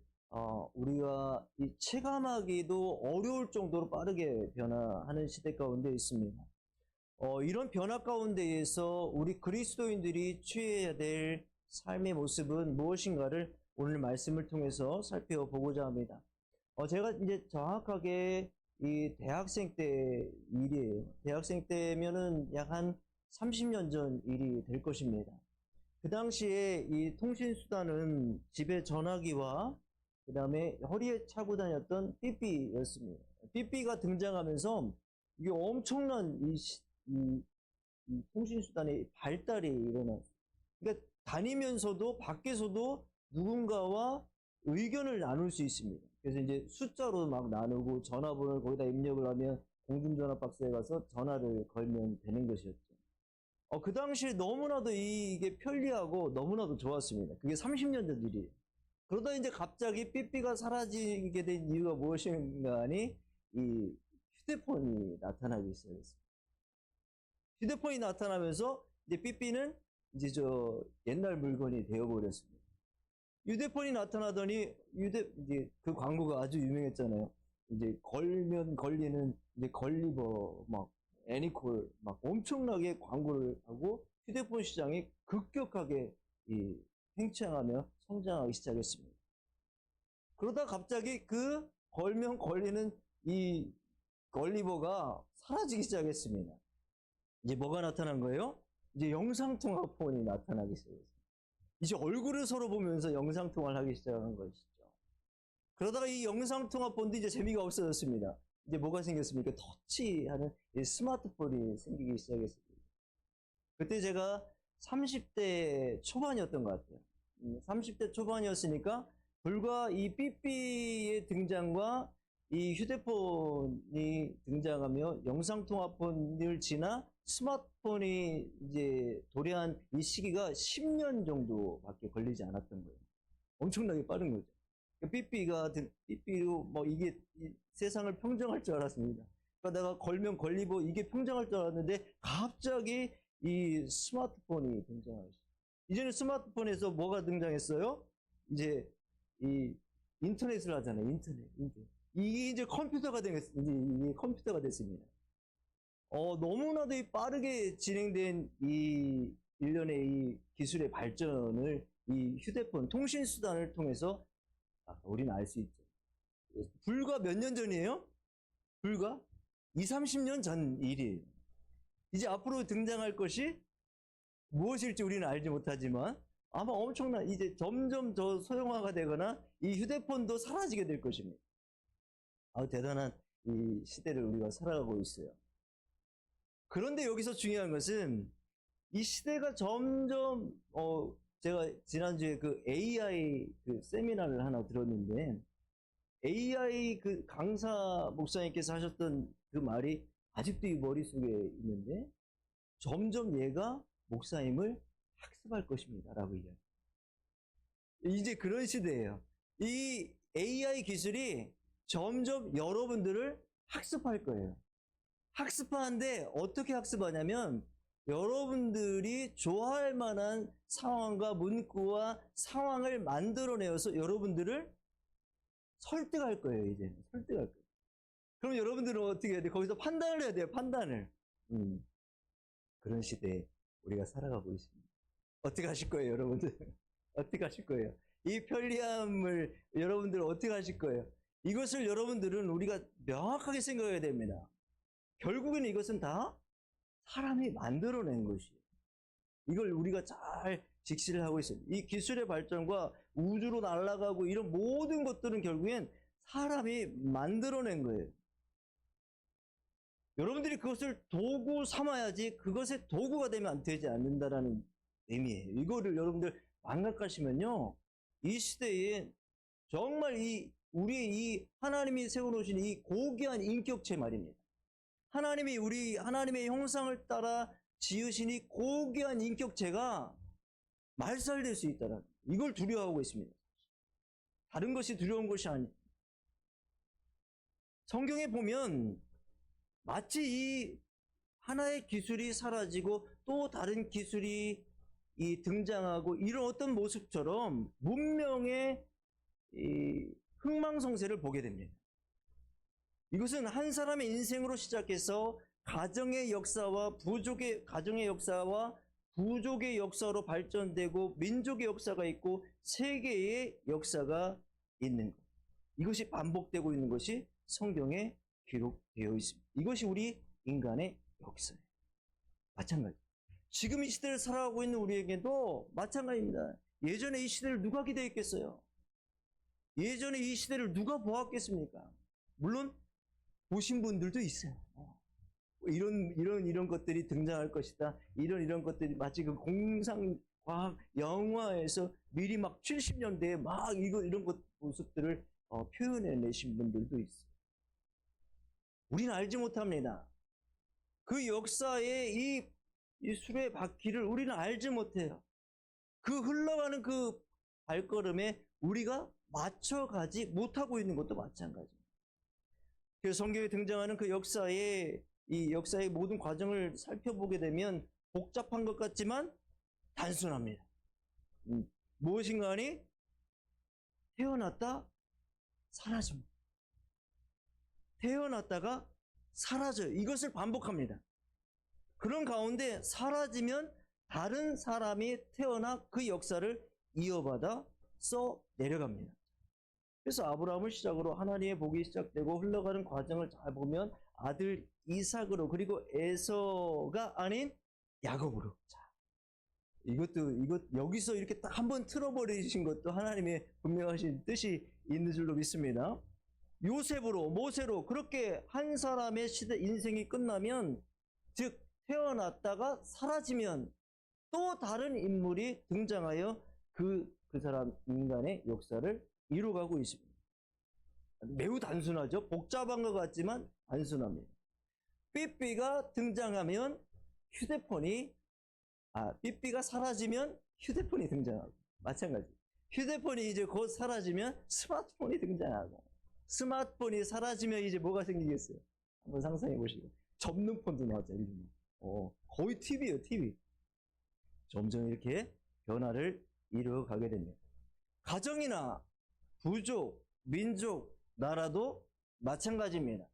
Speaker 1: 우리가 이 체감하기도 어려울 정도로 빠르게 변화하는 시대 가운데 있습니다. 이런 변화 가운데에서 우리 그리스도인들이 취해야 될 삶의 모습은 무엇인가를 오늘 말씀을 통해서 살펴보고자 합니다. 제가 이제 정확하게 이 대학생 때 일이에요. 대학생 때면은 약 한 30년 전 일이 될 것입니다. 그 당시에 이 통신수단은 집에 전화기와 그 다음에 허리에 차고 다녔던 삐삐였습니다. 삐삐가 등장하면서 이게 엄청난 이 통신수단의 발달이 일어났어요. 그러니까 다니면서도 밖에서도 누군가와 의견을 나눌 수 있습니다. 그래서 이제 숫자로 막 나누고 전화번호를 거기다 입력을 하면 공중전화 박스에 가서 전화를 걸면 되는 것이었죠. 그 당시에 너무나도 이게 편리하고 너무나도 좋았습니다. 그게 30년 전 일이에요. 그러다 이제 갑자기 삐삐가 사라지게 된 이유가 무엇인가 하니 이 휴대폰이 나타나기 시작했어요. 휴대폰이 나타나면서 이제 삐삐는 이제 옛날 물건이 되어버렸습니다. 휴대폰이 나타나더니 이제 그 광고가 아주 유명했잖아요. 이제 걸면 걸리는 이제 걸리버 막 애니콜 막 엄청나게 광고를 하고 휴대폰 시장이 급격하게 팽창하며 성장하기 시작했습니다. 그러다 갑자기 그 걸면 걸리는 이 걸리버가 사라지기 시작했습니다. 이제 뭐가 나타난 거예요? 이제 영상통화폰이 나타나기 시작했어요. 이제 얼굴을 서로 보면서 영상통화를 하기 시작한 것이죠. 그러다가 이 영상통화폰도 이제 재미가 없어졌습니다. 이제 뭐가 생겼습니까? 터치하는 스마트폰이 생기기 시작했습니다. 그때 제가 30대 초반이었던 것 같아요. 30대 초반이었으니까 불과 이 삐삐의 등장과 이 휴대폰이 등장하며 영상통화폰을 지나 스마트폰이 이제 도래한 이 시기가 10년 정도밖에 걸리지 않았던 거예요. 엄청나게 빠른 거죠. 삐삐로 뭐 이게 세상을 평정할 줄 알았습니다. 그러니까 내가 걸면 걸리고 이게 평정할 줄 알았는데 갑자기 이 스마트폰이 등장했어요. 이제는 스마트폰에서 뭐가 등장했어요? 이제 이 인터넷을 하잖아요. 인터넷. 이게 이제 컴퓨터가 이게 컴퓨터가 됐습니다. 너무나도 빠르게 진행된 이 일련의 이 기술의 발전을 이 휴대폰 통신수단을 통해서 우리는 알 수 있죠. 불과 몇 년 전이에요? 불과 20-30년 전 일이에요. 이제 앞으로 등장할 것이 무엇일지 우리는 알지 못하지만 아마 엄청난 이제 점점 더 소형화가 되거나 이 휴대폰도 사라지게 될 것입니다. 대단한 이 시대를 우리가 살아가고 있어요. 그런데 여기서 중요한 것은 이 시대가 점점 제가 지난주에 그 AI 그 세미나를 하나 들었는데 AI 그 강사 목사님께서 하셨던 그 말이 아직도 이 머릿속에 있는데 점점 얘가 목사님을 학습할 것입니다 라고 이야기해요. 이제 그런 시대예요. 이 AI 기술이 점점 여러분들을 학습할 거예요. 학습하는데 어떻게 학습하냐면 여러분들이 좋아할 만한 상황과 문구와 상황을 만들어내어서 여러분들을 설득할 거예요, 이제. 설득할 거예요. 그럼 여러분들은 어떻게 해야 돼요? 거기서 판단을 해야 돼요, 판단을. 그런 시대에 우리가 살아가고 있습니다. 어떻게 하실 거예요, 여러분들? 어떻게 하실 거예요? 이 편리함을 여러분들 어떻게 하실 거예요? 이것을 여러분들은 우리가 명확하게 생각해야 됩니다. 결국에는 이것은 다 사람이 만들어낸 것이에요. 이걸 우리가 잘 직시를 하고 있어요. 이 기술의 발전과 우주로 날아가고 이런 모든 것들은 결국엔 사람이 만들어낸 거예요. 여러분들이 그것을 도구 삼아야지 그것의 도구가 되면 안 되지 않는다라는 의미예요. 이거를 여러분들 망각하시면요, 이 시대에 정말 우리 이 하나님이 세워놓으신 이 고귀한 인격체 말입니다. 하나님의 형상을 따라 지으신 이 고귀한 인격체가 말살될 수 있다는 이걸 두려워하고 있습니다. 다른 것이 두려운 것이 아니에요. 성경에 보면 마치 이 하나의 기술이 사라지고 또 다른 기술이 등장하고 이런 어떤 모습처럼 문명의 흥망성쇠를 보게 됩니다. 이것은 한 사람의 인생으로 시작해서 가정의 역사와 부족의 역사로 발전되고 민족의 역사가 있고 세계의 역사가 있는 것. 이것이 반복되고 있는 것이 성경에 기록되어 있습니다. 이것이 우리 인간의 역사예요. 마찬가지. 지금 이 시대를 살아가고 있는 우리에게도 마찬가지입니다. 예전에 이 시대를 누가 기대했겠어요? 예전에 이 시대를 누가 보았겠습니까? 물론 보신 분들도 있어요. 이런 것들이 등장할 것이다. 이런 것들이 마치 그 공상과학 영화에서 미리 막 70년대에 막 이런 모습들을 표현해내신 분들도 있어요. 우리는 알지 못합니다. 그 역사의 이 수레 바퀴를 우리는 알지 못해요. 그 흘러가는 그 발걸음에 우리가 맞춰가지 못하고 있는 것도 마찬가지입니다. 그래서 성경에 등장하는 그 역사의 모든 과정을 살펴보게 되면 복잡한 것 같지만 단순합니다. 무엇인가니 태어났다 사라집니다. 태어났다가 사라져요. 이것을 반복합니다. 그런 가운데 사라지면 다른 사람이 태어나 그 역사를 이어받아 써 내려갑니다. 그래서 아브라함을 시작으로 하나님의 복이 시작되고 흘러가는 과정을 잘 보면 아들 이삭으로 그리고 에서가 아닌 야곱으로. 자, 여기서 이렇게 딱 한번 틀어버리신 것도 하나님의 분명하신 뜻이 있는 줄로 믿습니다. 요셉으로 모세로 그렇게 한 사람의 인생이 끝나면, 즉 태어났다가 사라지면 또 다른 인물이 등장하여 그 사람 인간의 역사를 이루어가고 있습니다. 매우 단순하죠. 복잡한 것 같지만 단순합니다. 삐삐가 등장하면 삐삐가 사라지면 휴대폰이 등장하고 마찬가지. 휴대폰이 이제 곧 사라지면 스마트폰이 등장하고, 스마트폰이 사라지면 이제 뭐가 생기겠어요? 한번 상상해 보시고. 접는폰도 나왔죠. 거의 TV예요, TV. 점점 이렇게 변화를 이루어가게 됩니다. 가정이나 부족, 민족, 나라도 마찬가지입니다.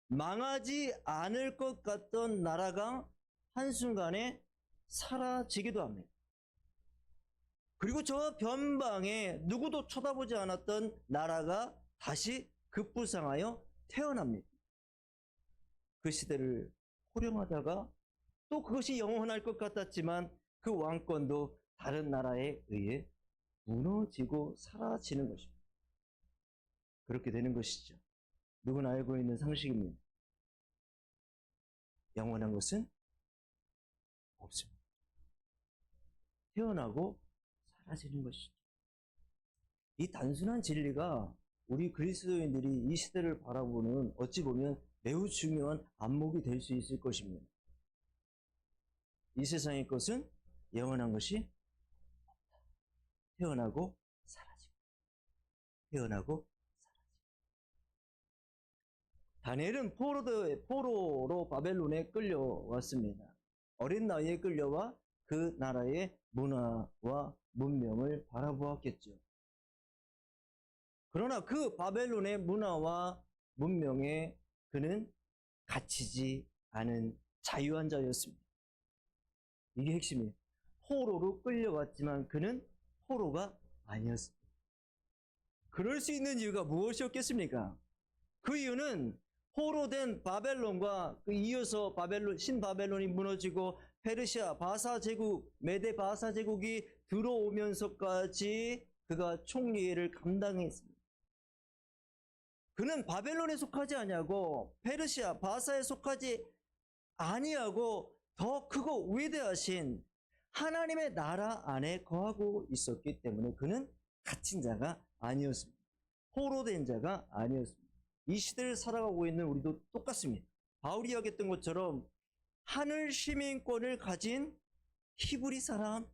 Speaker 1: 망하지 않을 것 같던 나라가 한순간에 사라지기도 합니다. 그리고 저 변방에 누구도 쳐다보지 않았던 나라가 다시 급부상하여 태어납니다. 그 시대를 호령하다가 또 그것이 영원할 것 같았지만 그 왕권도 다른 나라에 의해 무너지고 사라지는 것입니다. 그렇게 되는 것이죠. 누구나 알고 있는 상식입니다. 영원한 것은 없습니다. 태어나고 사라지는 것이죠. 이 단순한 진리가 우리 그리스도인들이 이 시대를 바라보는 어찌 보면 매우 중요한 안목이 될 수 있을 것입니다. 이 세상의 것은 영원한 것이 없다. 태어나고 사라지고 태어나고 사라지고. 다니엘은 포로로 바벨론에 끌려왔습니다. 어린 나이에 끌려와 그 나라의 문화와 문명을 바라보았겠죠. 그러나 그 바벨론의 문화와 문명에 그는 갇히지 않은 자유한 자였습니다. 이게 핵심이에요. 포로로 끌려왔지만 그는 포로가 아니었습니다. 그럴 수 있는 이유가 무엇이었겠습니까? 그 이유는 포로된 바벨론과 그 이어서 신바벨론이 무너지고 페르시아 바사 제국, 메데 바사 제국이 들어오면서까지 그가 총리를 감당했습니다. 그는 바벨론에 속하지 아니하고 페르시아 바사에 속하지 아니하고 더 크고 위대하신 하나님의 나라 안에 거하고 있었기 때문에 그는 갇힌 자가 아니었습니다. 포로된 자가 아니었습니다. 이 시대를 살아가고 있는 우리도 똑같습니다. 바울이 이야기했던 것처럼 하늘 시민권을 가진 히브리 사람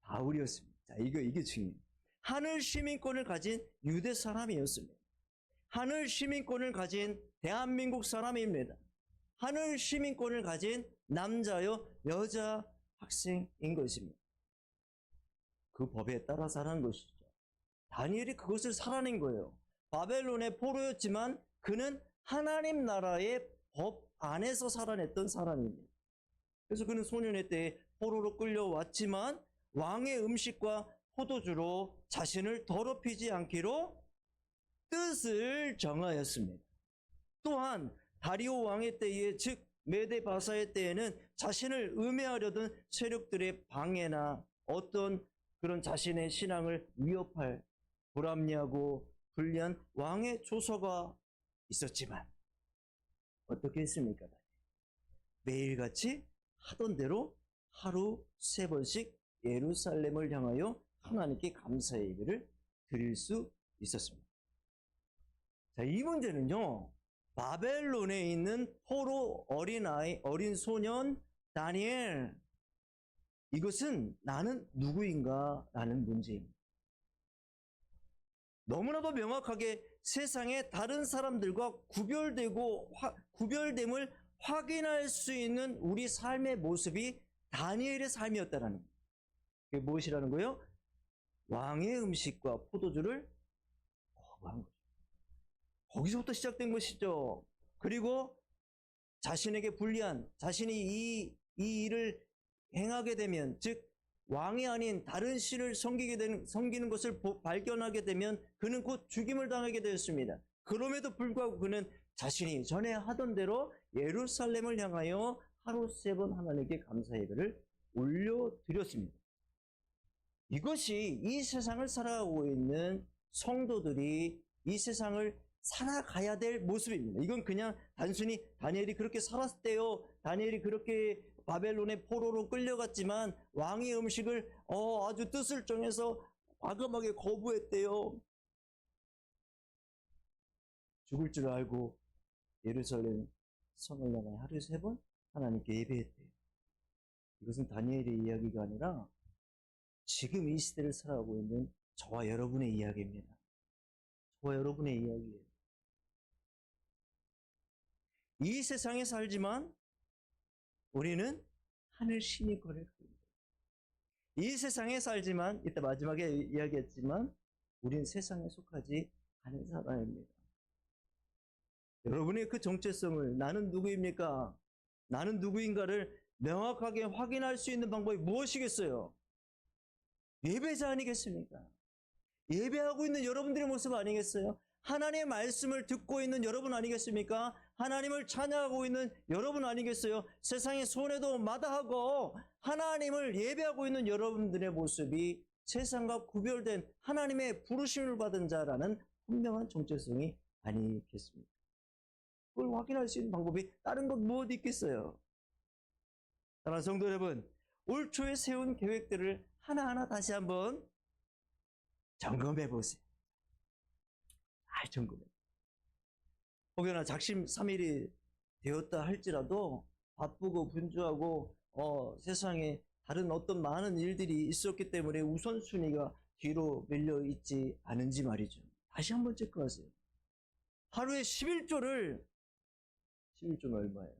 Speaker 1: 바울이었습니다. 자, 이게 중요해요. 하늘 시민권을 가진 유대 사람이었습니다. 하늘 시민권을 가진 대한민국 사람입니다. 하늘 시민권을 가진 남자요 여자 학생인 것입니다. 그 법에 따라 살아는 것이죠. 다니엘이 그것을 살아낸 거예요. 바벨론의 포로였지만 그는 하나님 나라의 법 안에서 살아냈던 사람입니다. 그래서 그는 소년의 때에 포로로 끌려왔지만 왕의 음식과 포도주로 자신을 더럽히지 않기로 뜻을 정하였습니다. 또한 다리오 왕의 때에, 즉 메데 바사의 때에는 자신을 음해하려던 세력들의 방해나 어떤 그런 자신의 신앙을 위협할 불합리하고 불리한 왕의 조서가 있었지만 어떻게 했습니까? 매일같이 하던 대로 하루 3번씩 예루살렘을 향하여 하나님께 감사의 예배를 드릴 수 있었습니다. 자, 이 문제는요, 바벨론에 있는 포로 어린 소년 다니엘, 이것은 나는 누구인가? 라는 문제입니다. 너무나도 명확하게 세상의 다른 사람들과 구별됨을 확인할 수 있는 우리 삶의 모습이 다니엘의 삶이었다라는 거예요. 그게 무엇이라는 거예요? 왕의 음식과 포도주를 거부한 거죠. 거기서부터 시작된 것이죠. 그리고 자신에게 불리한, 자신이 이 일을 행하게 되면, 즉 왕이 아닌 다른 신을 섬기는 것을 발견하게 되면 그는 곧 죽임을 당하게 되었습니다. 그럼에도 불구하고 그는 자신이 전에 하던 대로 예루살렘을 향하여 하루 3번 하나님께 감사 예배를 올려드렸습니다. 이것이 이 세상을 살아가고 있는 성도들이 이 세상을 살아가야 될 모습입니다. 이건 그냥 단순히 다니엘이 그렇게 살았대요, 다니엘이 그렇게 바벨론의 포로로 끌려갔지만 왕의 음식을 아주 뜻을 정해서 과감하게 거부했대요, 죽을 줄 알고 예루살렘 성을 향해 하루에 3번 하나님께 예배했대요. 이것은 다니엘의 이야기가 아니라 지금 이 시대를 살아가고 있는 저와 여러분의 이야기입니다. 저와 여러분의 이야기예요. 이 세상에 살지만 우리는 하늘 시민권을 갖고 있습니다. 이 세상에 살지만, 이따 마지막에 이야기했지만 우리는 세상에 속하지 않은 사람입니다. 여러분의 그 정체성을, 나는 누구입니까? 나는 누구인가를 명확하게 확인할 수 있는 방법이 무엇이겠어요? 예배자 아니겠습니까? 예배하고 있는 여러분들의 모습 아니겠어요? 하나님의 말씀을 듣고 있는 여러분 아니겠습니까? 하나님을 찬양하고 있는 여러분 아니겠어요? 세상의 손해도 마다하고 하나님을 예배하고 있는 여러분들의 모습이 세상과 구별된 하나님의 부르심을 받은 자라는 분명한 정체성이 아니겠습니까? 그걸 확인할 수 있는 방법이 다른 것 무엇이 있겠어요? 사랑하는 성도 여러분, 올 초에 세운 계획들을 하나하나 다시 한번 점검해 보세요. 잘 점검해. 혹여나 작심 삼일이 되었다 할지라도 바쁘고 분주하고 세상에 다른 어떤 많은 일들이 있었기 때문에 우선순위가 뒤로 밀려 있지 않은지 말이죠. 다시 한번 체크하세요. 하루에 11조는 얼마예요?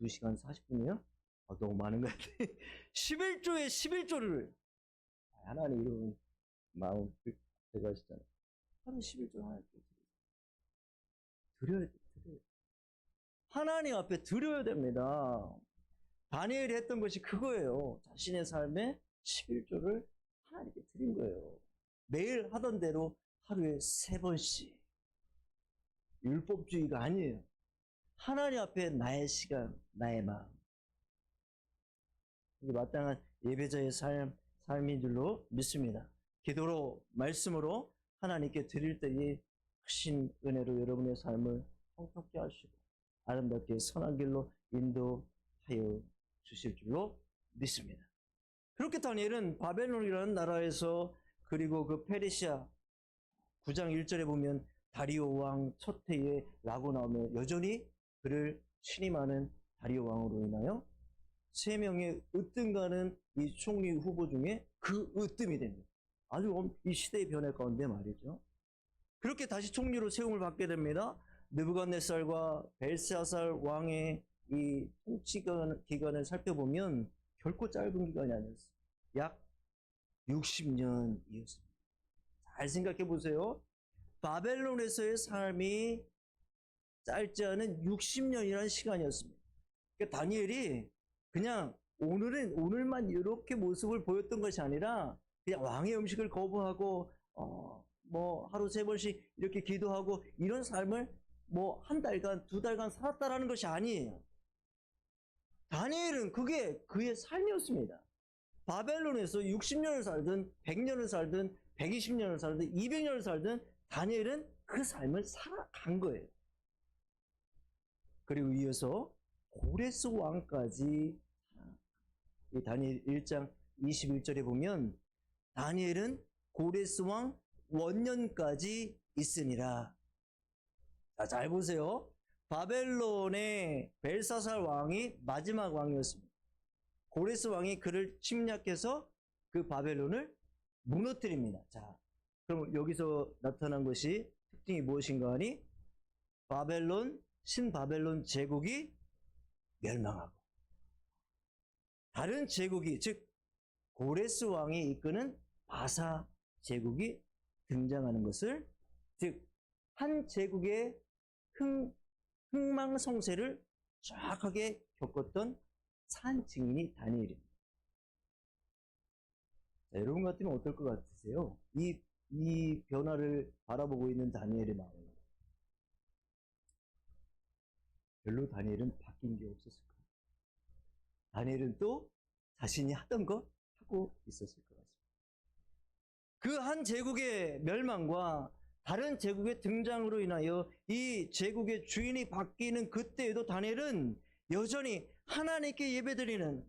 Speaker 1: 2시간 40분이요? 너무 많은 것 같아. 11조에 11조를 하나님 이런 마음 제가 하시잖아요. 하루 11조 하나님께 드려야 돼. 드려야 돼. 하나님 앞에 드려야 됩니다. 다니엘이 했던 것이 그거예요. 자신의 삶에 11조를 하나님께 드린 거예요. 매일 하던 대로 하루에 3번씩. 율법주의가 아니에요. 하나님 앞에 나의 시간, 나의 마음. 이게 마땅한 예배자의 삶인 줄로 믿습니다. 기도로, 말씀으로 하나님께 드릴 때에 크신 은혜로 여러분의 삶을 풍성케 하시고 아름답게 선한 길로 인도하여 주실 줄로 믿습니다. 그렇게 다니엘은 바벨론이라는 나라에서 그리고 그 페르시아 9장 1절에 보면 다리오 왕 첫 해에 라고 나오면 여전히 그를 신임하는 다리오 왕으로 인하여 3명의 으뜸가는 이 총리 후보 중에 그 으뜸이 됩니다. 아주 이 시대의 변화 가운데 말이죠. 그렇게 다시 총리로 세움을 받게 됩니다. 느부갓네살과 벨사살 왕의 이 통치 기간을 살펴보면 결코 짧은 기간이 아니었어요. 약 60년이었습니다. 잘 생각해 보세요. 바벨론에서의 삶이 짧지 않은 60년이라는 시간이었습니다. 그러니까 다니엘이 그냥 오늘만 이렇게 모습을 보였던 것이 아니라 그냥 왕의 음식을 거부하고 뭐 하루 3번씩 이렇게 기도하고 이런 삶을 뭐 1달간 2달간 살았다라는 것이 아니에요. 다니엘은 그게 그의 삶이었습니다. 바벨론에서 60년을 살든 100년을 살든 120년을 살든 200년을 살든 다니엘은 그 삶을 살아간 거예요. 그리고 이어서 고레스 왕까지 이 다니엘 1장 21절에 보면 다니엘은 고레스 왕 원년까지 있으니라. 자, 잘 보세요. 바벨론의 벨사살 왕이 마지막 왕이었습니다. 고레스 왕이 그를 침략해서 그 바벨론을 무너뜨립니다. 자, 그럼 여기서 나타난 것이 특징이 무엇인가 하니 신바벨론 제국이 멸망하고 다른 제국이 즉 고레스 왕이 이끄는 바사 제국이 등장하는 것을 즉 한 제국의 흥망성쇠를 정확하게 겪었던 산 증인이 다니엘입니다. 자, 여러분 같으면 어떨 것 같으세요? 이 변화를 바라보고 있는 다니엘의 마음. 별로 다니엘은 바뀐 게 없었을까요? 다니엘은 또 자신이 하던 거 하고 있었을 것 같습니다. 그 한 제국의 멸망과 다른 제국의 등장으로 인하여 이 제국의 주인이 바뀌는 그때에도 다니엘은 여전히 하나님께 예배드리는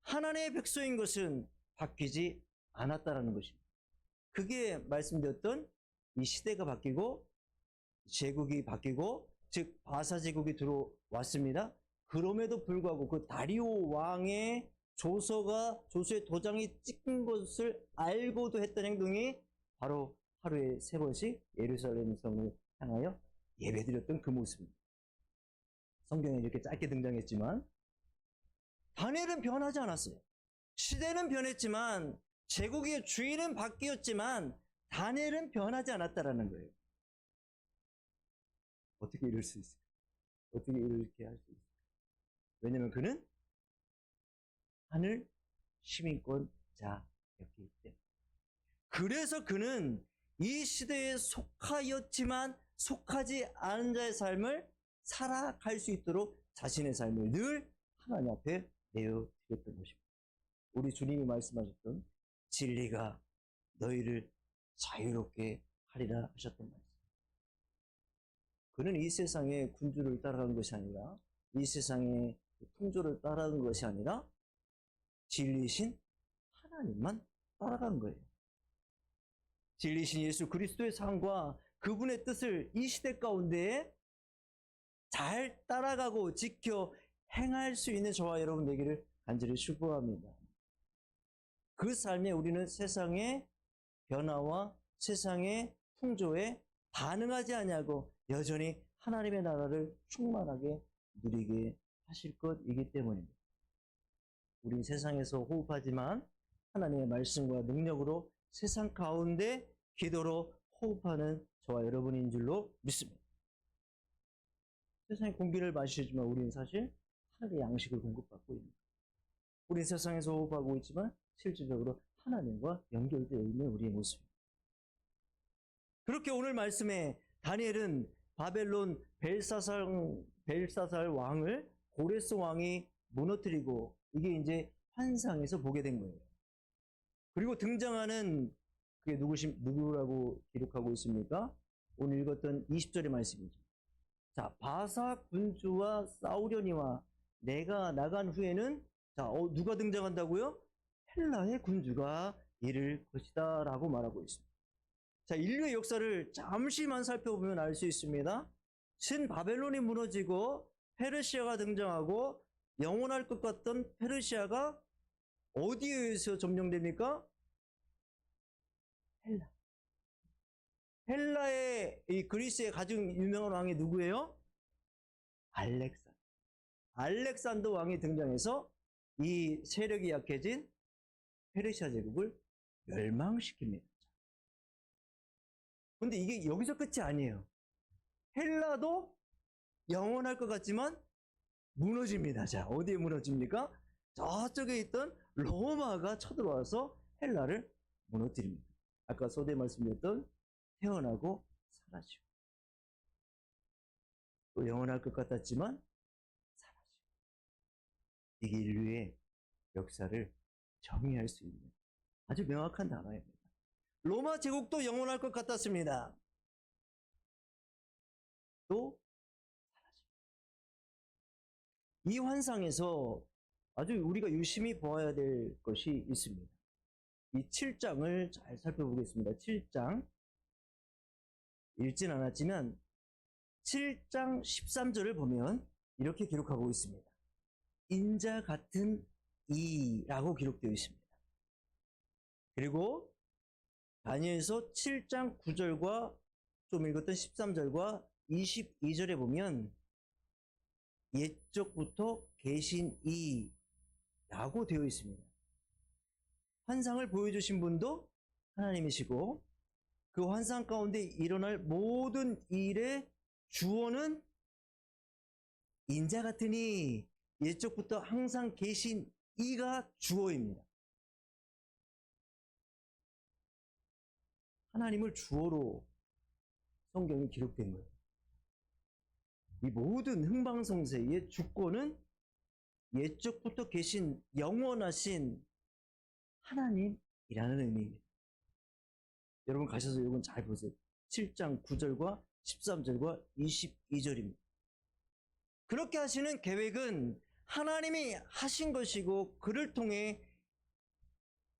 Speaker 1: 하나님의 백성인 것은 바뀌지 않았다라는 것입니다. 그게 말씀드렸던 이 시대가 바뀌고 제국이 바뀌고 즉 바사 제국이 들어왔습니다. 그럼에도 불구하고 그 다리오 왕의 조서의 도장이 찍힌 것을 알고도 했던 행동이 바로 하루에 3번씩 예루살렘 성을 향하여 예배드렸던 그 모습입니다. 성경에 이렇게 짧게 등장했지만 다니엘은 변하지 않았어요. 시대는 변했지만 제국의 주인은 바뀌었지만 다니엘은 변하지 않았다라는 거예요. 어떻게 이럴 수 있을까? 어떻게 이렇게 할 수 있을까? 왜냐하면 그는 하늘 시민권 자였기 때문에. 그래서 그는 이 시대에 속하였지만 속하지 않은 자의 삶을 살아갈 수 있도록 자신의 삶을 늘 하나님 앞에 내어드렸던 것입니다. 우리 주님이 말씀하셨던 진리가 너희를 자유롭게 하리라 하셨던 말씀. 그는 이 세상의 군주를 따라간 것이 아니라 이 세상의 통조를 따라간 것이 아니라 진리신 하나님만 따라간 거예요. 진리신 예수 그리스도의 삶과 그분의 뜻을 이 시대 가운데 잘 따라가고 지켜 행할 수 있는 저와 여러분 되기를 간절히 축복합니다. 그 삶에 우리는 세상의 변화와 세상의 풍조에 반응하지 아니하고 여전히 하나님의 나라를 충만하게 누리게 하실 것이기 때문입니다. 우린 세상에서 호흡하지만 하나님의 말씀과 능력으로 세상 가운데 기도로 호흡하는 저와 여러분인 줄로 믿습니다. 세상의 공기를 마시지만 우리는 사실 하늘의 양식을 공급받고 있습니다. 우린 세상에서 호흡하고 있지만 실질적으로 하나님과 연결되어 있는 우리의 모습입니다. 그렇게 오늘 말씀에 다니엘은 바벨론 벨사살 왕을 고레스 왕이 무너뜨리고 이게 이제 환상에서 보게 된 거예요. 그리고 등장하는 그게 누구라고 기록하고 있습니까? 오늘 읽었던 20절의 말씀이죠. 자, 바사 군주와 싸우려니와 내가 나간 후에는 자, 누가 등장한다고요? 헬라의 군주가 이를 것이다 라고 말하고 있습니다. 자, 인류의 역사를 잠시만 살펴보면 알 수 있습니다. 신 바벨론이 무너지고 페르시아가 등장하고 영원할 것 같던 페르시아가 어디에서 점령됩니까? 헬라. 헬라의 이 그리스의 가장 유명한 왕이 누구예요? 알렉산더 왕이 등장해서 이 세력이 약해진 페르시아 제국을 멸망시킵니다. 근데 이게 여기서 끝이 아니에요. 헬라도 영원할 것 같지만 무너집니다. 자, 어디에 무너집니까? 저쪽에 있던 로마가 쳐들어와서 헬라를 무너뜨립니다. 아까 소대 말씀드렸던 태어나고 사라지고 또 영원할 것 같았지만 사라지고 이게 인류의 역사를 정의할 수 있는 아주 명확한 단어입니다. 로마 제국도 영원할 것 같았습니다. 또 사라집니다. 이 환상에서 아주 우리가 유심히 보아야 될 것이 있습니다. 이 7장을 잘 살펴보겠습니다. 7장 읽진 않았지만 7장 13절을 보면 이렇게 기록하고 있습니다. 인자 같은 이라고 기록되어 있습니다. 그리고 다니엘서 7장 9절과 좀 읽었던 13절과 22절에 보면 옛적부터 계신 이라고 되어 있습니다. 환상을 보여주신 분도 하나님이시고 그 환상 가운데 일어날 모든 일의 주어는 인자 같으니 옛적부터 항상 계신 이가 주어입니다. 하나님을 주어로 성경이 기록된 거예요. 이 모든 흥방성쇠의 주권은 옛적부터 계신 영원하신 하나님이라는 의미입니다. 여러분 가셔서 이건 잘 보세요. 7장 9절과 13절과 22절입니다. 그렇게 하시는 계획은 하나님이 하신 것이고 그를 통해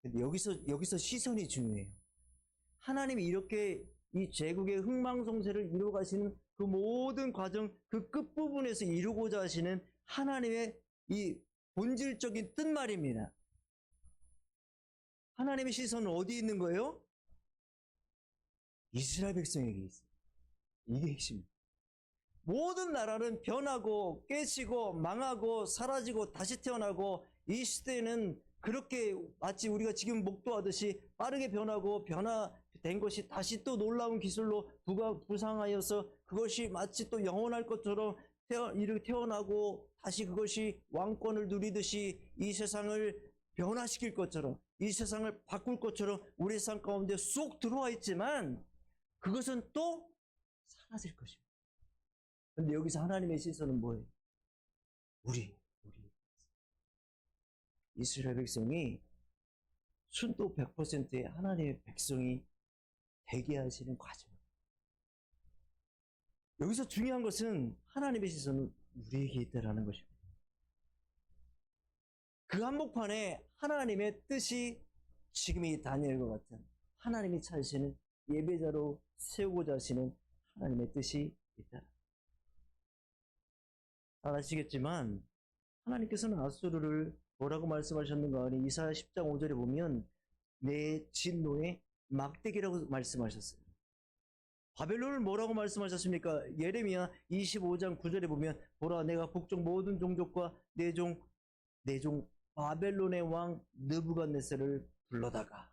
Speaker 1: 여기서 시선이 중요해요. 하나님이 이렇게 이 제국의 흥망성쇠를 이루어 가시는 그 모든 과정 그 끝부분에서 이루고자 하시는 하나님의 이 본질적인 뜻 말입니다. 하나님의 시선은 어디 있는 거예요? 이스라엘 백성에게 있어요. 이게 핵심입니다. 모든 나라는 변하고 깨지고 망하고 사라지고 다시 태어나고 이 시대는 그렇게 마치 우리가 지금 목도하듯이 빠르게 변화된 것이 다시 또 놀라운 기술로 부상하여서 그것이 마치 또 영원할 것처럼 이렇게 태어나고 다시 그것이 왕권을 누리듯이 이 세상을 변화시킬 것처럼 이 세상을 바꿀 것처럼 우리 삶 가운데 쏙 들어와 있지만 그것은 또 사라질 것입니다. 그런데 여기서 하나님의 시선은 뭐예요? 우리 이스라엘 백성이 순도 100%의 하나님의 백성이 되게 하시는 과정. 여기서 중요한 것은 하나님의 시선은 우리에게 있다라는 것입니다. 그 한복판에 하나님의 뜻이 지금 이 다니엘과 같은 하나님이 찾으시는 예배자로 세우고자 하시는 하나님의 뜻이 있다. 잘 아시겠지만 하나님께서는 아수르를 뭐라고 말씀하셨는가 하니 이사야 10장 5절에 보면 내 진노의 막대기라고 말씀하셨어요. 바벨론을 뭐라고 말씀하셨습니까? 예레미야 25장 9절에 보면 보라 내가 북쪽 모든 종족과 내 종 바벨론의 왕 느부갓네살을 불러다가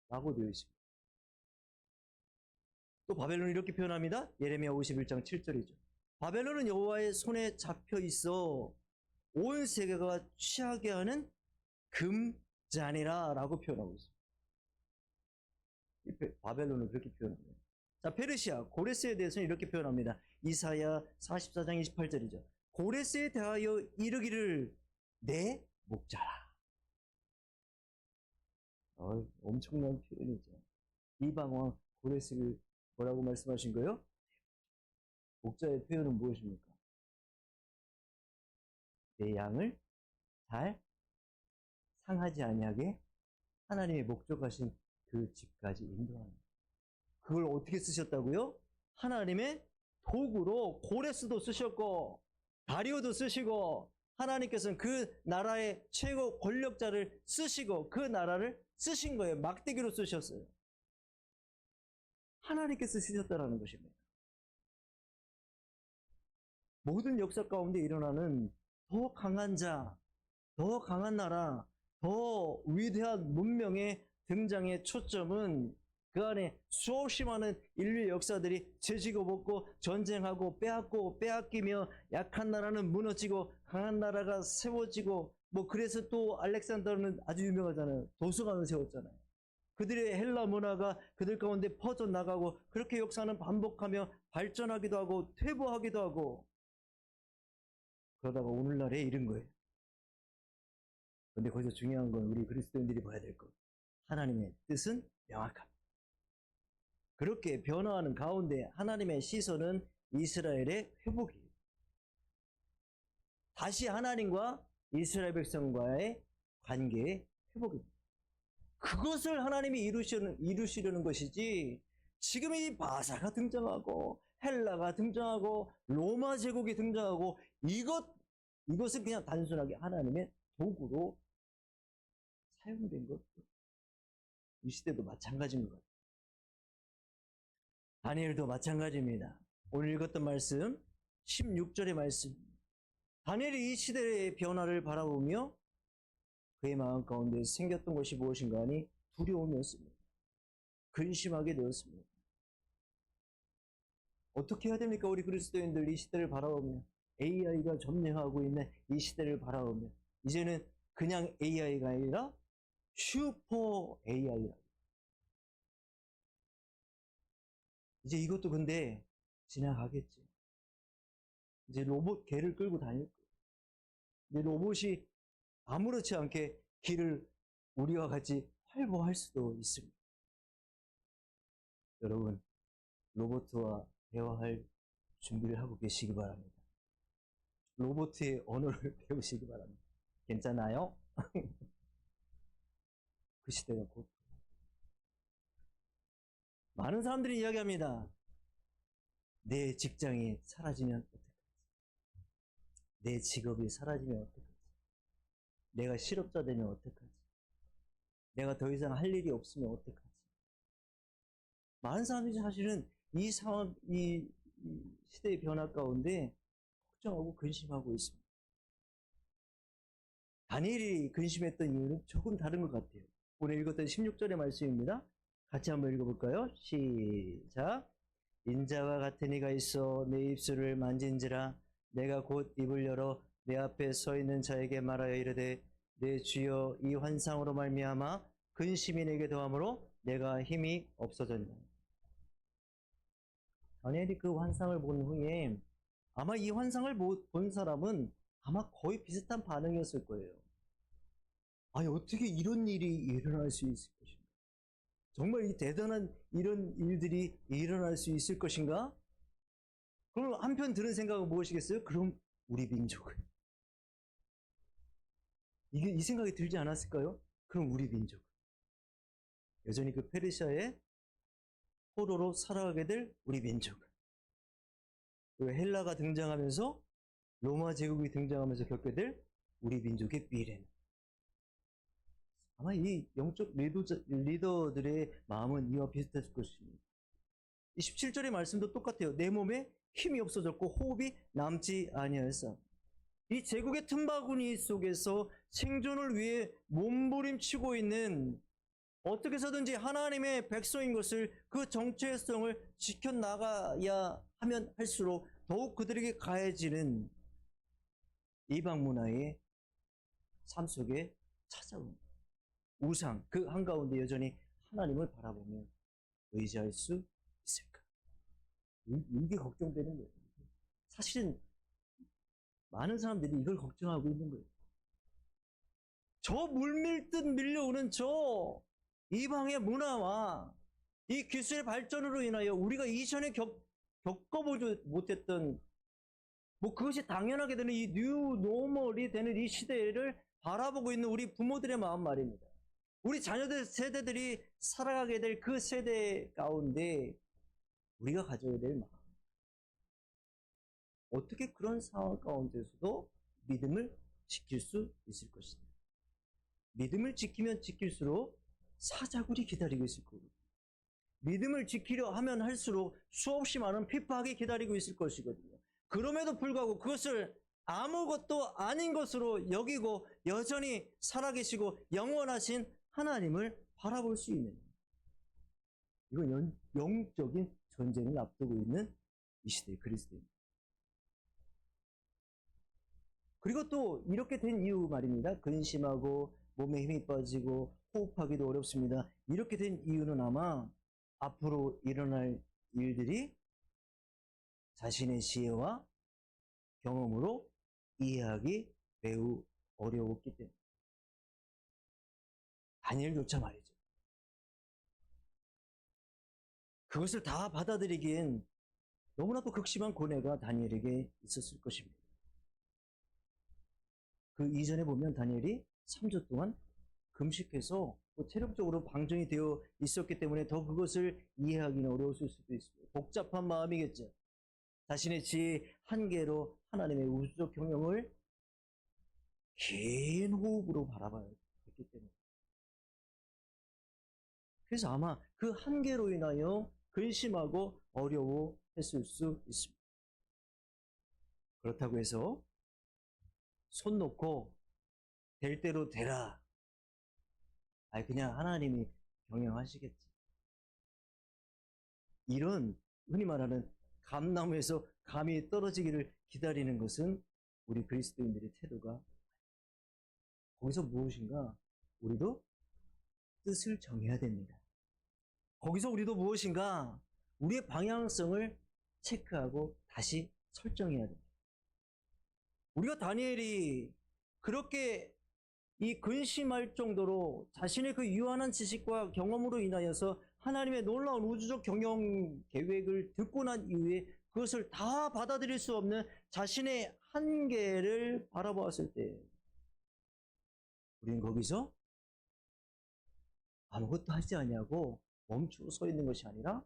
Speaker 1: 라고 되어 있습니다. 또 바벨론을 이렇게 표현합니다. 예레미야 51장 7절이죠. 바벨론은 여호와의 손에 잡혀 있어 온 세계가 취하게 하는 금잔이라 라고 표현하고 있습니다. 바벨론을 그렇게 표현합니다. 자, 페르시아, 고레스에 대해서는 이렇게 표현합니다. 이사야 44장 28절이죠. 고레스에 대하여 이르기를 내 목자라. 엄청난 표현이죠. 이방왕 고레스를 뭐라고 말씀하신 거예요? 목자의 표현은 무엇입니까? 내 양을 잘 상하지 아니하게 하나님의 목적하신 그 집까지 인도하는. 그걸 어떻게 쓰셨다고요? 하나님의 도구로 고레스도 쓰셨고 다리오도 쓰시고 하나님께서는 그 나라의 최고 권력자를 쓰시고 그 나라를 쓰신 거예요. 막대기로 쓰셨어요. 하나님께서 쓰셨다라는 것입니다. 모든 역사 가운데 일어나는 더 강한 자, 더 강한 나라, 더 위대한 문명의 등장의 초점은 그 안에 수없이 많은 인류의 역사들이 죄지고 먹고 전쟁하고 빼앗고 빼앗기며 약한 나라는 무너지고 강한 나라가 세워지고 그래서 또 알렉산더는 아주 유명하잖아요. 도서관을 세웠잖아요. 그들의 헬라 문화가 그들 가운데 퍼져나가고 그렇게 역사는 반복하며 발전하기도 하고 퇴보하기도 하고 그러다가 오늘날에 이른 거예요. 그런데 거기서 중요한 건 우리 그리스도인들이 봐야 될 것. 하나님의 뜻은 명확합니다. 그렇게 변화하는 가운데 하나님의 시선은 이스라엘의 회복이에요. 다시 하나님과 이스라엘 백성과의 관계의 회복입니다. 그것을 하나님이 이루시려는 것이지 지금 이 바사가 등장하고 헬라가 등장하고 로마 제국이 등장하고 이것은 그냥 단순하게 하나님의 도구로 사용된 것. 이 시대도 마찬가지인 것 같아요. 다니엘도 마찬가지입니다. 오늘 읽었던 말씀 16절의 말씀. 다니엘이 이 시대의 변화를 바라보며 그의 마음 가운데 생겼던 것이 무엇인가 하니 두려움이었습니다. 근심하게 되었습니다. 어떻게 해야 됩니까? 우리 그리스도인들 이 시대를 바라보며 AI가 점령하고 있는 이 시대를 바라보며 이제는 그냥 AI가 아니라 슈퍼 AI라. 이제 이것도 근데 지나가겠지. 이제 로봇 개를 끌고 다닐 거예요. 이제 로봇이 아무렇지 않게 길을 우리와 같이 활보할 수도 있습니다. 여러분, 로봇과 대화할 준비를 하고 계시기 바랍니다. 로봇의 언어를 배우시기 바랍니다. 괜찮아요? 그 시대가 곧. 많은 사람들이 이야기합니다. 내 직장이 사라지면 어떡하지? 내 직업이 사라지면 어떡하지? 내가 실업자 되면 어떡하지? 내가 더 이상 할 일이 없으면 어떡하지? 많은 사람들이 사실은 이 상황, 이 시대의 변화 가운데 걱정하고 근심하고 있습니다. 다니엘이 근심했던 이유는 조금 다른 것 같아요. 오늘 읽었던 16절의 말씀입니다. 같이 한번 읽어볼까요? 시작. 인자와 같은 이가 있어 내 입술을 만진지라 내가 곧 입을 열어 내 앞에 서 있는 자에게 말하여 이르되 내 주여 이 환상으로 말미암아 근심이 내게 더함으로 내가 힘이 없어졌냐. 다니엘이 그 환상을 본 후에 아마 이 환상을 본 사람은 아마 거의 비슷한 반응이었을 거예요. 아니 어떻게 이런 일이 일어날 수 있을 것인가? 정말 이 대단한 이런 일들이 일어날 수 있을 것인가? 그럼 한편 드는 생각은 무엇이겠어요? 그럼 우리 민족은 이 생각이 들지 않았을까요? 그럼 우리 민족 여전히 그 페르시아의 포로로 살아가게 될 우리 민족 헬라가 등장하면서 로마 제국이 등장하면서 겪게 될 우리 민족의 미래는 아마 이 영적 리더들의 마음은 이와 비슷했을 것입니다. 27절의 말씀도 똑같아요. 내 몸에 힘이 없어졌고 호흡이 남지 아니하였어. 이 제국의 틈바구니 속에서 생존을 위해 몸부림치고 있는, 어떻게 해서든지 하나님의 백성인 것을, 그 정체성을 지켜나가야 하면 할수록 더욱 그들에게 가해지는 이방 문화의 삶 속에 찾아온 우상, 그 한가운데 여전히 하나님을 바라보며 의지할 수 있을까? 이게 걱정되는 거예요. 사실은 많은 사람들이 이걸 걱정하고 있는 거예요. 저 물밀듯 밀려오는 저 이방의 문화와 이 기술의 발전으로 인하여 우리가 이전에 겪어보지 못했던, 그것이 당연하게 되는 이 뉴 노멀이 되는 이 시대를 바라보고 있는 우리 부모들의 마음 말입니다. 우리 자녀들 세대들이 살아가게 될 그 세대 가운데 우리가 가져야 될 마음. 어떻게 그런 상황 가운데서도 믿음을 지킬 수 있을 것인가? 믿음을 지키면 지킬수록 사자굴이 기다리고 있을 거고, 믿음을 지키려 하면 할수록 수없이 많은 핍박이 기다리고 있을 것이거든요. 그럼에도 불구하고 그것을 아무것도 아닌 것으로 여기고 여전히 살아계시고 영원하신 하나님을 바라볼 수 있는, 이건 영적인 전쟁을 앞두고 있는 이 시대의 그리스도입니다. 그리고 또 이렇게 된 이유 말입니다. 근심하고 몸에 힘이 빠지고 호흡하기도 어렵습니다. 이렇게 된 이유는 아마 앞으로 일어날 일들이 자신의 지혜와 경험으로 이해하기 매우 어려웠기 때문에. 다니엘조차 말이죠. 그것을 다 받아들이기엔 너무나도 극심한 고뇌가 다니엘에게 있었을 것입니다. 그 이전에 보면 다니엘이 3주 동안 금식해서 체력적으로 방전이 되어 있었기 때문에 더 그것을 이해하기는 어려웠을 수도 있습니다. 복잡한 마음이겠죠. 자신의 지혜 한계로 하나님의 우주적 경영을 긴 호흡으로 바라봐야 했기 때문에. 그래서 아마 그 한계로 인하여 근심하고 어려워했을 수 있습니다. 그렇다고 해서 손 놓고 될 대로 되라, 그냥 하나님이 경영하시겠지, 이런 흔히 말하는 감나무에서 감이 떨어지기를 기다리는 것은 우리 그리스도인들의 태도가, 거기서 무엇인가 우리도 뜻을 정해야 됩니다. 거기서 우리도 무엇인가 우리의 방향성을 체크하고 다시 설정해야 됩니다. 우리가 다니엘이 그렇게 이 근심할 정도로 자신의 그 유한한 지식과 경험으로 인하여서 하나님의 놀라운 우주적 경영 계획을 듣고 난 이후에 그것을 다 받아들일 수 없는 자신의 한계를 바라보았을 때, 우리는 거기서 아무것도 하지 않냐고 멈추고 서 있는 것이 아니라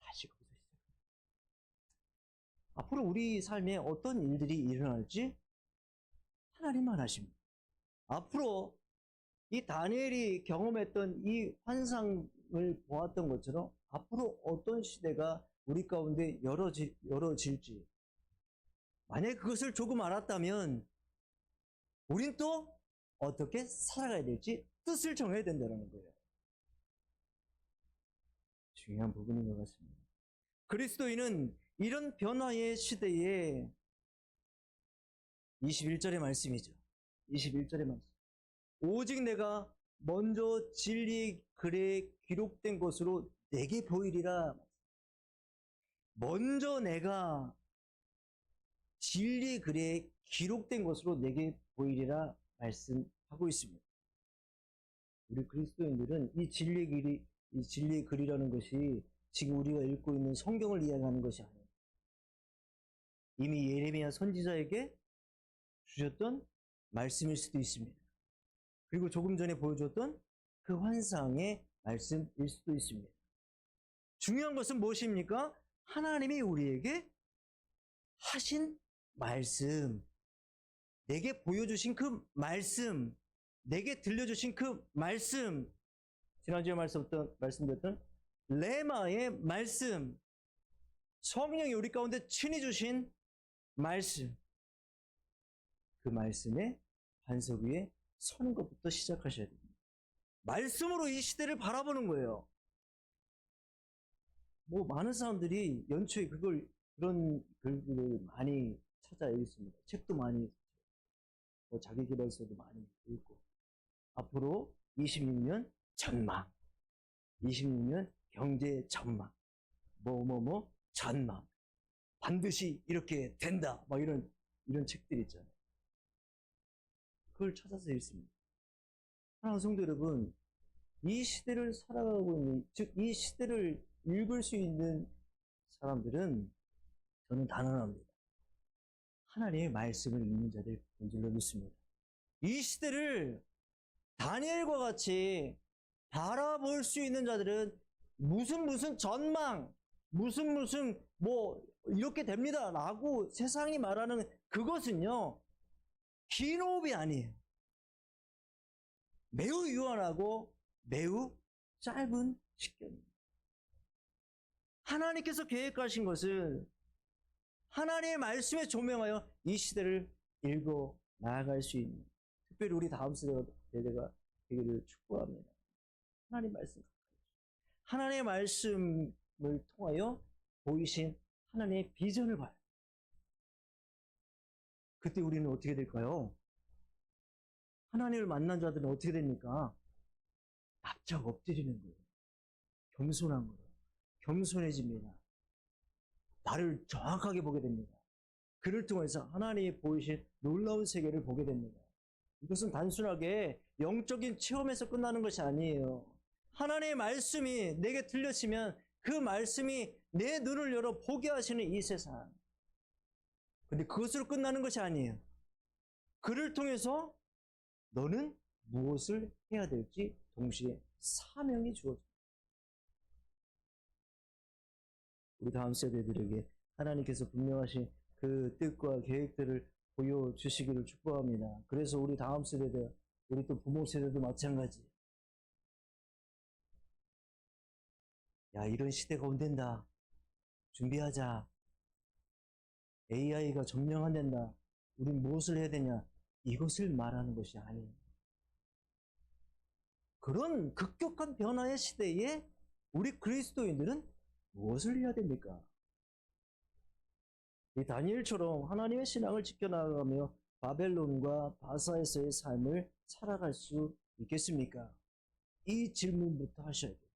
Speaker 1: 다시 거기서 시작합니다. 앞으로 우리 삶에 어떤 일들이 일어날지 하나님만 아십니다. 앞으로 이 다니엘이 경험했던 이 환상을 보았던 것처럼 앞으로 어떤 시대가 우리 가운데 열어질지, 만약에 그것을 조금 알았다면 우린 또 어떻게 살아가야 될지 뜻을 정해야 된다는 거예요. 중요한 부분인 것 같습니다. 그리스도인은 이런 변화의 시대에 21절의 말씀이죠. 21절의 말씀. 오직 내가 먼저 진리의 글에 기록된 것으로 내게 보이리라. 먼저 내가 진리의 글에 기록된 것으로 내게 보이리라 말씀하고 있습니다. 우리 그리스도인들은 이 진리의 글이라는 것이 지금 우리가 읽고 있는 성경을 이야기하는 것이 아니에요. 이미 예레미야 선지자에게 주셨던 말씀일 수도 있습니다. 그리고 조금 전에 보여줬던 그 환상의 말씀일 수도 있습니다. 중요한 것은 무엇입니까? 하나님이 우리에게 하신 말씀, 내게 보여주신 그 말씀, 내게 들려주신 그 말씀, 지난주에 말씀드렸던 레마의 말씀, 성령이 우리 가운데 친히 주신 말씀, 그 말씀에 반석 위에 서는 것부터 시작하셔야 됩니다. 말씀으로 이 시대를 바라보는 거예요. 뭐 많은 사람들이 연초에 그런 글들을 많이 찾아 읽습니다. 책도 많이 뭐 자기계발서도 많이 읽고, 앞으로 26년 전망, 26년 경제 전망, 전망, 반드시 이렇게 된다, 막 이런 책들이 있잖아요. 그걸 찾아서 읽습니다. 사랑하는 성도 여러분, 이 시대를 살아가고 있는, 즉 이 시대를 읽을 수 있는 사람들은 저는 단언합니다. 하나님의 말씀을 읽는 자들 인 줄로 믿습니다. 이 시대를 다니엘과 같이 바라볼 수 있는 자들은 무슨 전망, 무슨 뭐 이렇게 됩니다 라고 세상이 말하는 그것은요, 긴 호흡이 아니에요. 매우 유한하고 매우 짧은 식견입니다. 하나님께서 계획하신 것은 하나님의 말씀에 조명하여 이 시대를 읽어 나아갈 수 있는, 특별히 우리 다음 세대가 되기를 축복합니다. 하나님 말씀, 하나님의 말씀을 통하여 보이신 하나님의 비전을 봐요. 그때 우리는 어떻게 될까요? 하나님을 만난 자들은 어떻게 됩니까? 납작 엎드리는 거예요. 겸손한 거예요. 겸손해집니다. 나를 정확하게 보게 됩니다. 그를 통해서 하나님이 보이신 놀라운 세계를 보게 됩니다. 이것은 단순하게 영적인 체험에서 끝나는 것이 아니에요. 하나님의 말씀이 내게 들려지면 그 말씀이 내 눈을 열어 보게 하시는 이 세상. 근데 그것으로 끝나는 것이 아니에요. 그를 통해서 너는 무엇을 해야 될지 동시에 사명이 주어집니다. 우리 다음 세대들에게 하나님께서 분명하신 그 뜻과 계획들을 보여주시기를 축복합니다. 그래서 우리 다음 세대들, 우리 또 부모 세대도 마찬가지. 야, 이런 시대가 온댄다. 준비하자. AI가 점령한댄다. 우린 무엇을 해야 되냐? 이것을 말하는 것이 아니에요. 그런 급격한 변화의 시대에 우리 그리스도인들은 무엇을 해야 됩니까? 이 다니엘처럼 하나님의 신앙을 지켜나가며 바벨론과 바사에서의 삶을 살아갈 수 있겠습니까? 이 질문부터 하셔야 돼요.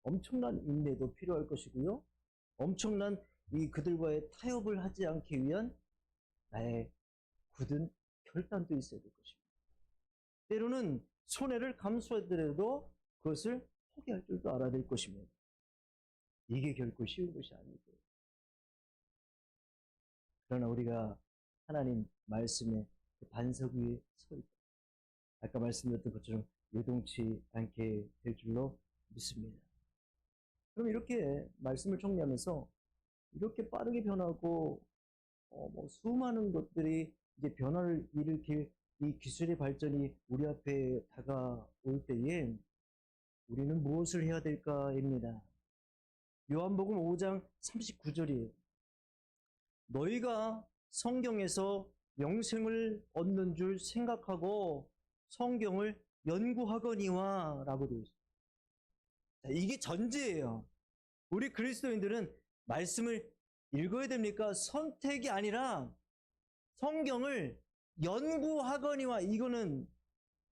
Speaker 1: 엄청난 인내도 필요할 것이고요. 엄청난 그들과의 타협을 하지 않기 위한 나의 굳은 결단도 있어야 될 것입니다. 때로는 손해를 감수하더라도 그것을 포기할 줄도 알아야 될 것입니다. 이게 결코 쉬운 것이 아니고. 그러나 우리가 하나님 말씀의 그 반석 위에 서 있다. 아까 말씀드렸던 것처럼 요동치 않게 될 줄로 믿습니다. 그럼 이렇게 말씀을 정리하면서 이렇게 빠르게 변하고 수많은 것들이 이제 변화를 일으킬 이 기술의 발전이 우리 앞에 다가올 때에 우리는 무엇을 해야 될까입니다. 요한복음 5장 39절이에요. 너희가 성경에서 영생을 얻는 줄 생각하고 성경을 연구하거니와 라고 되어 있어요. 이게 전제예요. 우리 그리스도인들은 말씀을 읽어야 됩니까? 선택이 아니라 성경을 연구하거니와, 이거는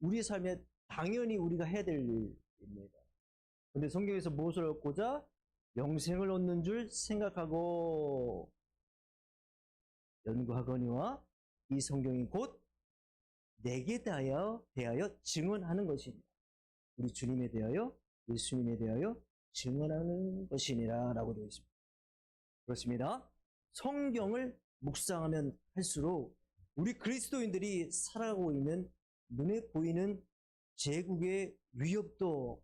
Speaker 1: 우리 삶에 당연히 우리가 해야 될 일입니다. 그런데 성경에서 무엇을 얻고자? 영생을 얻는 줄 생각하고 연구하거니와, 이 성경이 곧 내게 대하여 증언하는 것입니다. 우리 주님에 대하여, 예수님에 대하여 증언하는 것이니라 라고 되어 있습니다. 그렇습니다. 성경을 묵상하면 할수록 우리 그리스도인들이 살아가고 있는 눈에 보이는 제국의 위협도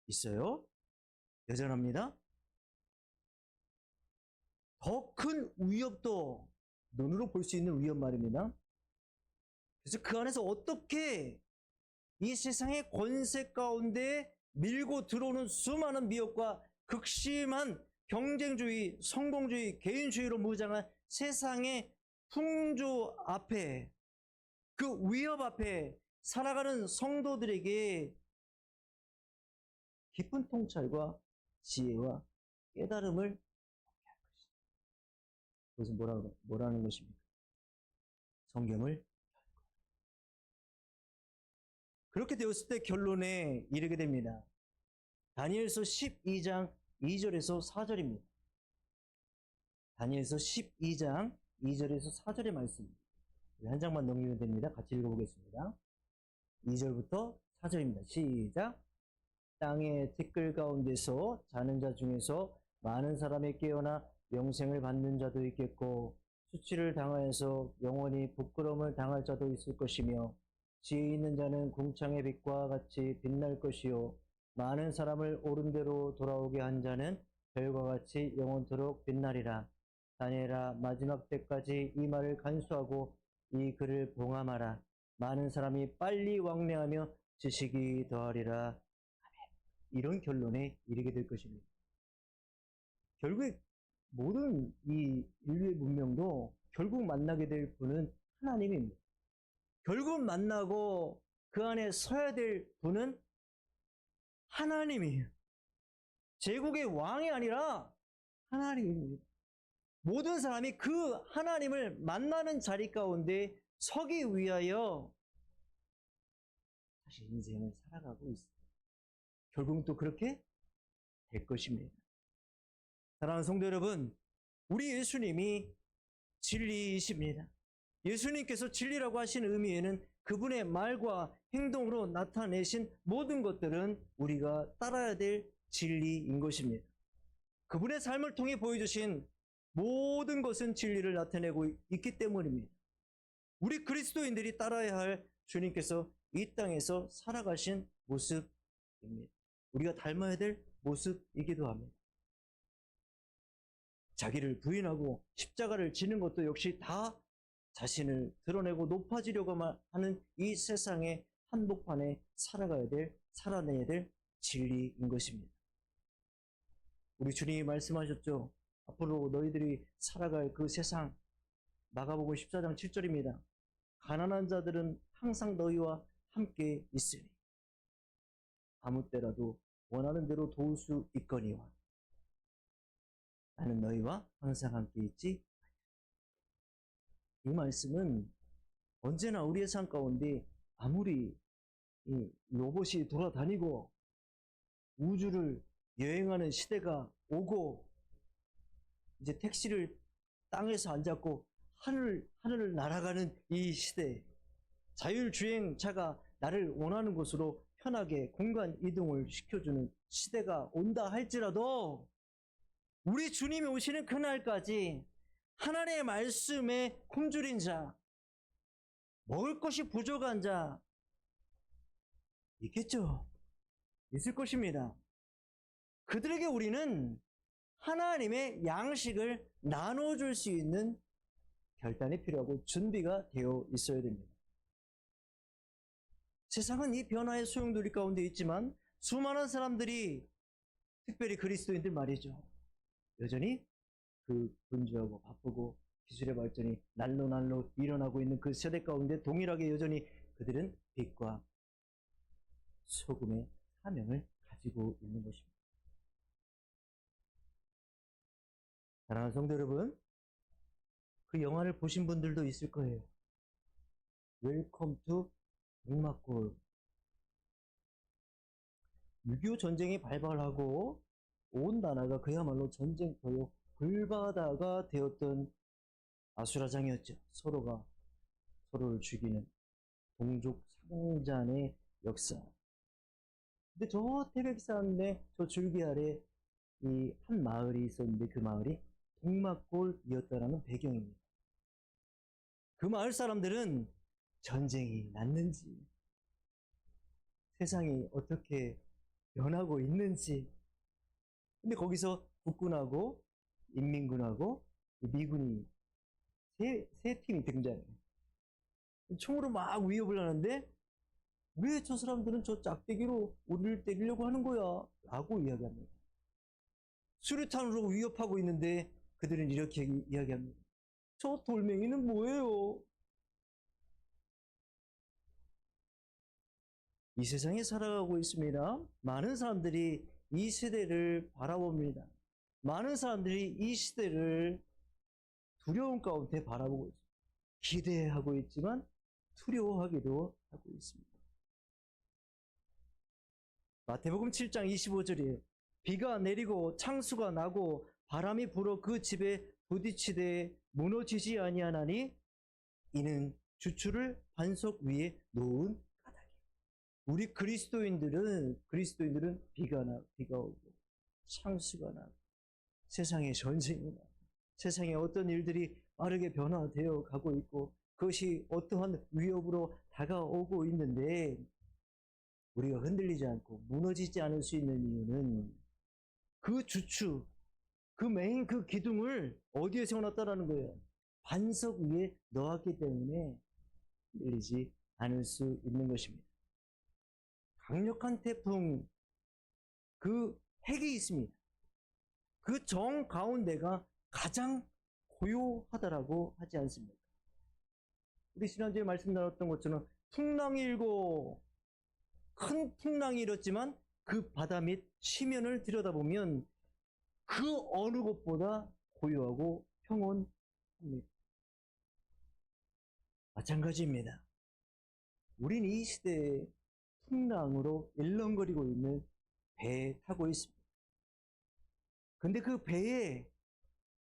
Speaker 1: 있어요. 여전합니다. 더 큰 위협도 눈으로 볼 수 있는 위협 말입니다. 그래서 그 안에서 어떻게 이 세상의 권세 가운데 밀고 들어오는 수많은 미혹과 극심한 경쟁주의, 성공주의, 개인주의로 무장한 세상의 풍조 앞에, 그 위협 앞에 살아가는 성도들에게 깊은 통찰과 지혜와 깨달음을 얻게 할 것이다. 그것은 뭐라는 것입니까? 성경을 그렇게 되었을 때 결론에 이르게 됩니다. 다니엘서 12장 2절에서 4절입니다. 다니엘서 12장 2절에서 4절의 말씀입니다. 한 장만 넘기면 됩니다. 같이 읽어보겠습니다. 2절부터 4절입니다. 시작. 땅의 티끌 가운데서 자는 자 중에서 많은 사람이 깨어나 영생을 받는 자도 있겠고 수치를 당하여서 영원히 부끄러움을 당할 자도 있을 것이며 지혜 있는 자는 궁창의 빛과 같이 빛날 것이요 많은 사람을 옳은 대로 돌아오게 한 자는 별과 같이 영원토록 빛나리라. 다니엘아, 마지막 때까지 이 말을 간수하고 이 글을 봉함하라. 많은 사람이 빨리 왕래하며 지식이 더하리라. 아멘. 이런 결론에 이르게 될 것입니다. 결국에 모든 이 인류의 문명도 결국 만나게 될 분은 하나님입니다. 결국 만나고 그 안에 서야 될 분은 하나님이에요. 제국의 왕이 아니라 하나님입니다. 모든 사람이 그 하나님을 만나는 자리 가운데 서기 위하여 다시 인생을 살아가고 있습니다. 결국은 또 그렇게 될 것입니다. 사랑하는 성도 여러분, 우리 예수님이 진리이십니다. 예수님께서 진리라고 하신 의미에는 그분의 말과 행동으로 나타내신 모든 것들은 우리가 따라야 될 진리인 것입니다. 그분의 삶을 통해 보여주신 모든 것은 진리를 나타내고 있기 때문입니다. 우리 그리스도인들이 따라야 할 주님께서 이 땅에서 살아가신 모습입니다. 우리가 닮아야 될 모습이기도 합니다. 자기를 부인하고 십자가를 지는 것도 역시 다 자신을 드러내고 높아지려고 하는 이 세상의 한복판에 살아내야 될 진리인 것입니다. 우리 주님이 말씀하셨죠. 앞으로 너희들이 살아갈 그 세상, 마가복음 14장 7절입니다. 가난한 자들은 항상 너희와 함께 있으니 아무 때라도 원하는 대로 도울 수 있거니와 나는 너희와 항상 함께 있지. 이 말씀은 언제나 우리의 삶 가운데 아무리 이 로봇이 돌아다니고 우주를 여행하는 시대가 오고 이제 택시를 땅에서 안 잡고 하늘을 날아가는 이 시대, 자율주행차가 나를 원하는 곳으로 편하게 공간 이동을 시켜주는 시대가 온다 할지라도 우리 주님이 오시는 그날까지 하나님의 말씀에 굶주린 자, 먹을 것이 부족한 자 있겠죠? 있을 것입니다. 그들에게 우리는 하나님의 양식을 나눠줄 수 있는 결단이 필요하고 준비가 되어 있어야 됩니다. 세상은 이 변화의 소용돌이 가운데 있지만 수많은 사람들이 특별히 그리스도인들 말이죠. 여전히 그 분주하고 바쁘고 기술의 발전이 날로 일어나고 있는 그 세대 가운데 동일하게 여전히 그들은 빛과 소금의 사명을 가지고 있는 것입니다. 사랑하는 성도 여러분, 그 영화를 보신 분들도 있을 거예요. 웰컴 투 북막골. 6.25 전쟁이 발발하고 온 나라가 그야말로 전쟁터요 불바다가 되었던 아수라장이었죠. 서로가 서로를 죽이는 동족 상잔의 역사. 근데 저 태백산에 저 줄기 아래 이 한 마을이 있었는데 그 마을이 북막골이었다라는 배경입니다. 그 마을 사람들은 전쟁이 났는지 세상이 어떻게 변하고 있는지, 근데 거기서 국군하고 인민군하고 미군이 세 팀이 등장해요. 총으로 막 위협을 하는데 왜 저 사람들은 저 짝대기로 우리를 때리려고 하는 거야? 라고 이야기합니다. 수류탄으로 위협하고 있는데 그들은 이렇게 이야기합니다. 저 돌멩이는 뭐예요? 이 세상에 살아가고 있습니다. 많은 사람들이 이 시대를 바라봅니다. 많은 사람들이 이 시대를 두려움 가운데 바라보고 있습니다. 기대하고 있지만 두려워하기도 하고 있습니다. 마태복음 7장 25절이에요. 비가 내리고 창수가 나고 바람이 불어 그 집에 부딪히되 무너지지 아니하나니 이는 주추를 반석 위에 놓은 까닭이에요. 우리 그리스도인들은 비가 오고 창수가 나고 세상에 전쟁이 나고 세상에 어떤 일들이 빠르게 변화되어 가고 있고 그것이 어떠한 위협으로 다가오고 있는데 우리가 흔들리지 않고 무너지지 않을 수 있는 이유는 그 주추, 그 메인 그 기둥을 어디에 세워놨다라는 거예요. 반석 위에 넣었기 때문에 흔들리지 않을 수 있는 것입니다. 강력한 태풍, 그 핵이 있습니다. 그 정 가운데가 가장 고요하다라고 하지 않습니까? 우리 지난주에 말씀 나눴던 것처럼 풍랑이 일고 큰 풍랑이 일었지만 그 바다 및 시면을 들여다보면 그 어느 곳보다 고요하고 평온합니다. 마찬가지입니다. 우린 이 시대에 풍랑으로 일렁거리고 있는 배에 타고 있습니다. 근데 그 배에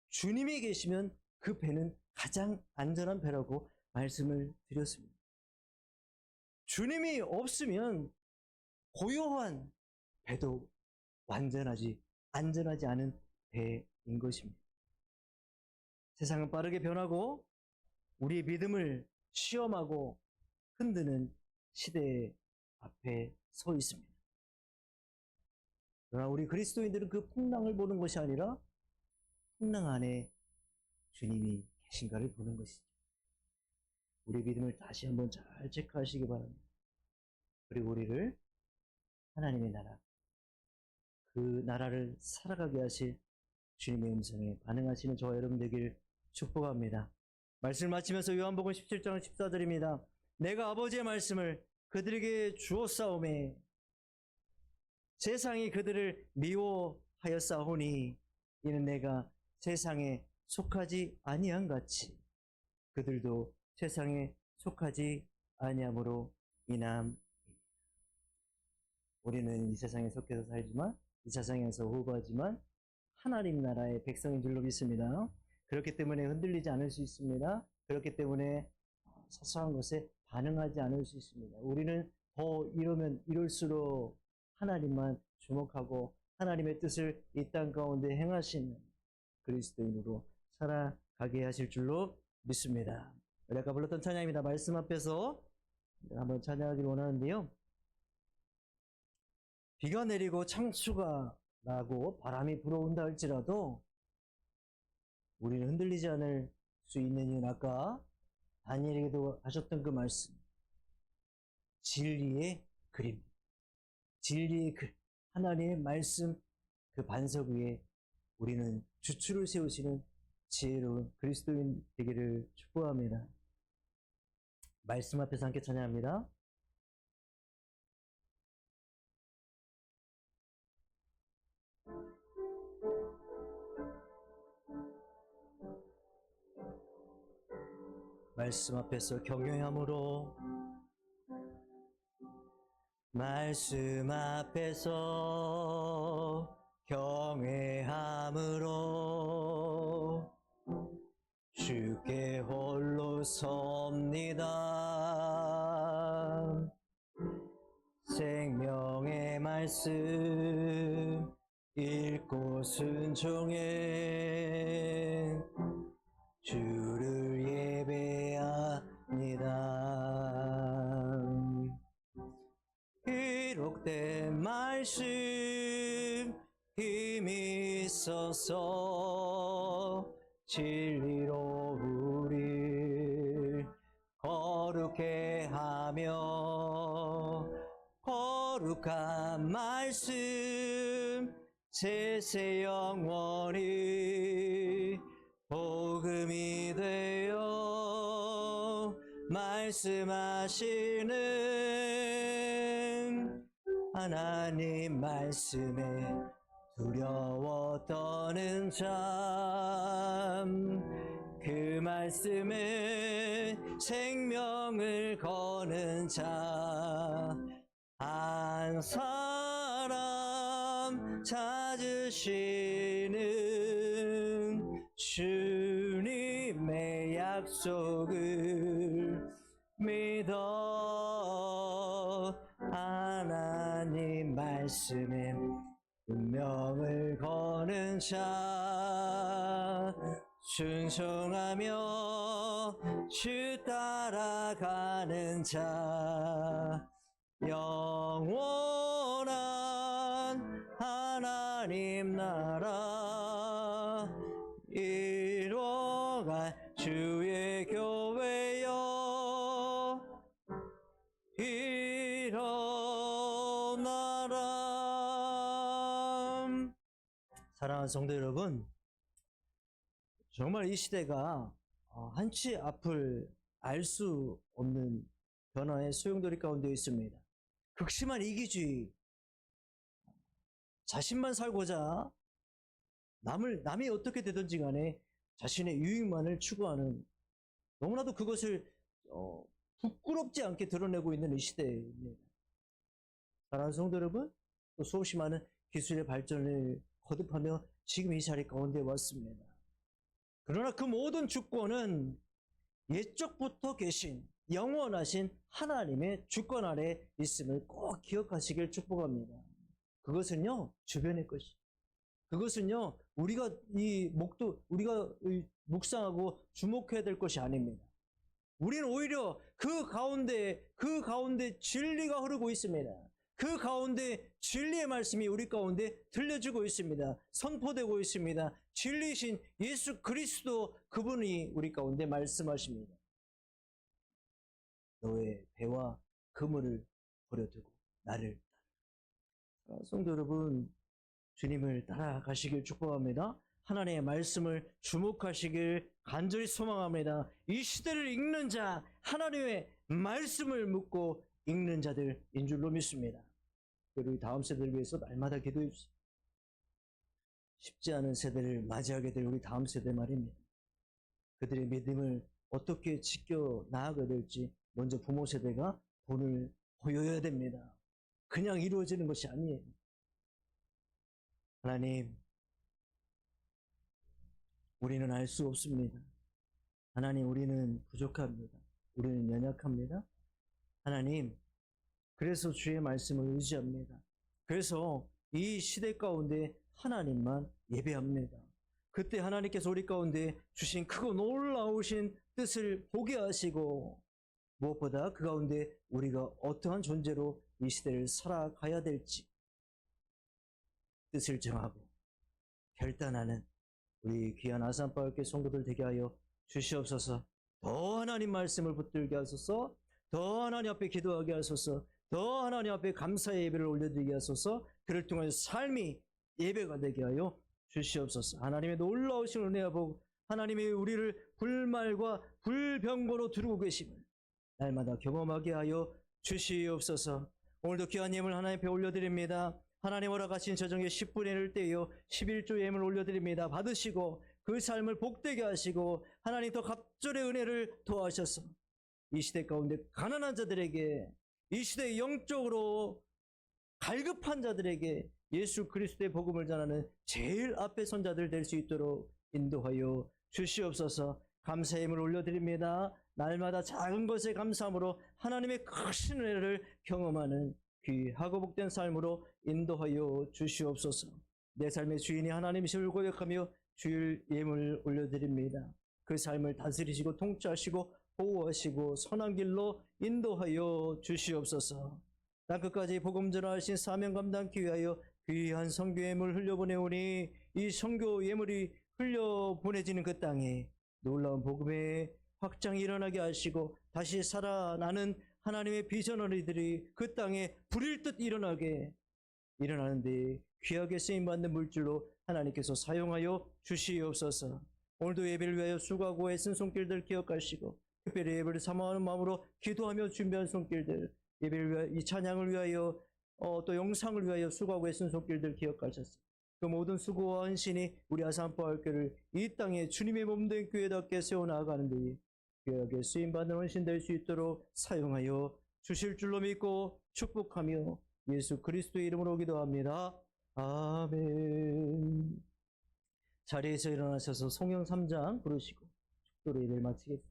Speaker 1: 주님이 계시면 그 배는 가장 안전한 배라고 말씀을 드렸습니다. 주님이 없으면 고요한 배도 안전하지 않은 배인 것입니다. 세상은 빠르게 변하고 우리의 믿음을 시험하고 흔드는 시대 앞에 서 있습니다. 그러나 우리 그리스도인들은 그 풍랑을 보는 것이 아니라 풍랑 안에 주님이 계신가를 보는 것이죠. 우리 믿음을 다시 한번 잘 체크하시기 바랍니다. 그리고 우리를 하나님의 나라, 그 나라를 살아가게 하실 주님의 음성에 반응하시는 저와 여러분 되길 축복합니다. 말씀을 마치면서 요한복음 17장 14절입니다. 내가 아버지의 말씀을 그들에게 주었사오매 세상이 그들을 미워하였사오니 이는 내가 세상에 속하지 아니한 같이 그들도 세상에 속하지 아니함으로 인함. 우리는 이 세상에 속해서 살지만 이 세상에서 호구하지만 하나님 나라의 백성인 줄로 믿습니다. 그렇기 때문에 흔들리지 않을 수 있습니다. 그렇기 때문에 사소한 것에 반응하지 않을 수 있습니다. 우리는 더 이러면 이럴수록 하나님만 주목하고 하나님의 뜻을 이 땅 가운데 행하시는 그리스도인으로 살아가게 하실 줄로 믿습니다. 우리 아까 불렀던 찬양입니다. 말씀 앞에서 한번 찬양하기를 원하는데요. 비가 내리고 창수가 나고 바람이 불어온다 할지라도 우리는 흔들리지 않을 수 있는 이유는 아까 다니엘에게도 하셨던 그 말씀, 진리의 그림, 진리의 글, 하나님의 말씀 그 반석 위에 우리는 주추를 세우시는 지혜로운 그리스도인 되기를 축복합니다. 말씀 앞에서 함께 찬양합니다. 말씀 앞에서 경외함으로 말씀 앞에서 경외함으로 주께 홀로 섭니다. 생명의 말씀 읽고 순종해 주를 예배합니다. 기록된 말씀 힘이 있어서 진리로 우릴 거룩해 하며 거룩한 말씀 세세 영원히 복음이 되어 말씀하시는 하나님 말씀에 두려워 떠는 잠, 그 말씀에 생명을 거는 자, 한 사람 찾으시는 주님의 약속을 믿어 하나님 말씀에 운명을 거는 자, 순종하며 주 따라가는 자, 영원한 하나님 나라 이뤄갈 주의 교회여 일어나라. 사랑하는 성도 여러분, 정말 이 시대가 한치 앞을 알 수 없는 변화의 소용돌이 가운데 있습니다. 극심한 이기주의, 자신만 살고자 남이 어떻게 되든지 간에 자신의 유익만을 추구하는, 너무나도 그것을 부끄럽지 않게 드러내고 있는 이 시대입니다. 사랑하는 성도 여러분, 또 수없이 많은 기술의 발전을 거듭하며 지금 이 자리 가운데 왔습니다. 그러나 그 모든 주권은 옛적부터 계신 영원하신 하나님의 주권 아래 있음을 꼭 기억하시길 축복합니다. 그것은요, 주변의 것이. 그것은요, 우리가 묵상하고 주목해야 될 것이 아닙니다. 우리는 오히려 그 가운데 진리가 흐르고 있습니다. 그 가운데 진리의 말씀이 우리 가운데 들려주고 있습니다. 선포되고 있습니다. 진리신 예수 그리스도 그분이 우리 가운데 말씀하십니다. 너의 배와 그물을 버려두고 나를 따르라. 성도 여러분, 주님을 따라가시길 축복합니다. 하나님의 말씀을 주목하시길 간절히 소망합니다. 이 시대를 읽는 자, 하나님의 말씀을 묻고 읽는 자들인 줄로 믿습니다. 우리 다음 세대를 위해서 날마다 기도해 주세요. 쉽지 않은 세대를 맞이하게 될 우리 다음 세대 말입니다. 그들의 믿음을 어떻게 지켜 나아가야 될지 먼저 부모 세대가 본을 보여야 됩니다. 그냥 이루어지는 것이 아니에요. 하나님, 우리는 알 수 없습니다. 하나님, 우리는 부족합니다. 우리는 연약합니다. 하나님, 그래서 주의 말씀을 의지합니다. 그래서 이 시대 가운데 하나님만 예배합니다. 그때 하나님께서 우리 가운데 주신 크고 놀라우신 뜻을 보게 하시고, 무엇보다 그 가운데 우리가 어떠한 존재로 이 시대를 살아가야 될지 뜻을 정하고 결단하는 우리 귀한 아산바울교 성도들 되게 하여 주시옵소서. 더 하나님 말씀을 붙들게 하소서. 더 하나님 앞에 기도하게 하소서. 더 하나님 앞에 감사의 예배를 올려드리게 하소서. 그를 통해 삶이 예배가 되게 하여 주시옵소서. 하나님의 놀라우신 은혜와 복, 하나님이 우리를 불말과 불병거로 두르고 계심을 날마다 경험하게 하여 주시옵소서. 오늘도 귀한 예물 하나님 앞에 올려드립니다. 하나님 허락하신 저정의 10분의 1을 떼어 11조 예물 올려드립니다. 받으시고 그 삶을 복되게 하시고 하나님 더 갑절의 은혜를 더하셔서 이 시대 가운데 가난한 자들에게, 이 시대의 영적으로 갈급한 자들에게 예수 그리스도의 복음을 전하는 제일 앞에 선 자들 될 수 있도록 인도하여 주시옵소서. 감사의 예물 올려드립니다. 날마다 작은 것에 감사함으로 하나님의 크신 은혜를 경험하는 귀하고 복된 삶으로 인도하여 주시옵소서. 내 삶의 주인이 하나님이심을 고백하며 주일 예물 올려드립니다. 그 삶을 다스리시고 통치하시고 보호하시고 선한 길로 인도하여 주시옵소서. 땅끝까지 복음 전하신 사명 감당하기 위하여 귀한 선교 예물 흘려보내오니 이 선교 예물이 흘려보내지는 그 땅에 놀라운 복음의 확장이 일어나게 하시고 다시 살아나는 하나님의 비전어리들이 그 땅에 불일 듯 일어나는데 귀하게 쓰임받는 물질로 하나님께서 사용하여 주시옵소서. 오늘도 예배를 위하여 수고하고 애쓴 손길들 기억하시고 특별히 예배를 사모하는 마음으로 기도하며 준비한 손길들, 예배를 위하여, 이 찬양을 위하여 또 영상을 위하여 수고하고 애쓴 손길들 기억하셨습니다. 그 모든 수고와 헌신이 우리 아산포할교를 이 땅에 주님의 몸된 교회답게 세워나가는 데 귀하게 쓰임받는 헌신 될 수 있도록 사용하여 주실 줄로 믿고 축복하며 예수 그리스도의 이름으로 기도합니다. 아멘. 자리에서 일어나셔서 성경 3장 부르시고 축도로 예배를 마치겠습니다.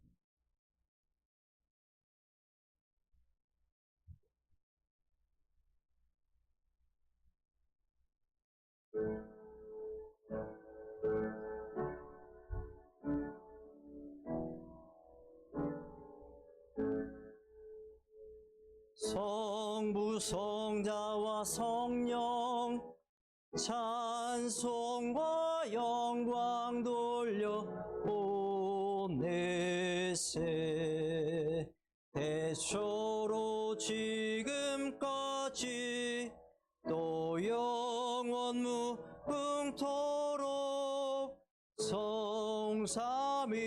Speaker 1: 성부 성자와 성령 찬송과 영광 돌려 오네세 대초로 지금까지 또 영원 무궁토록 성삼위께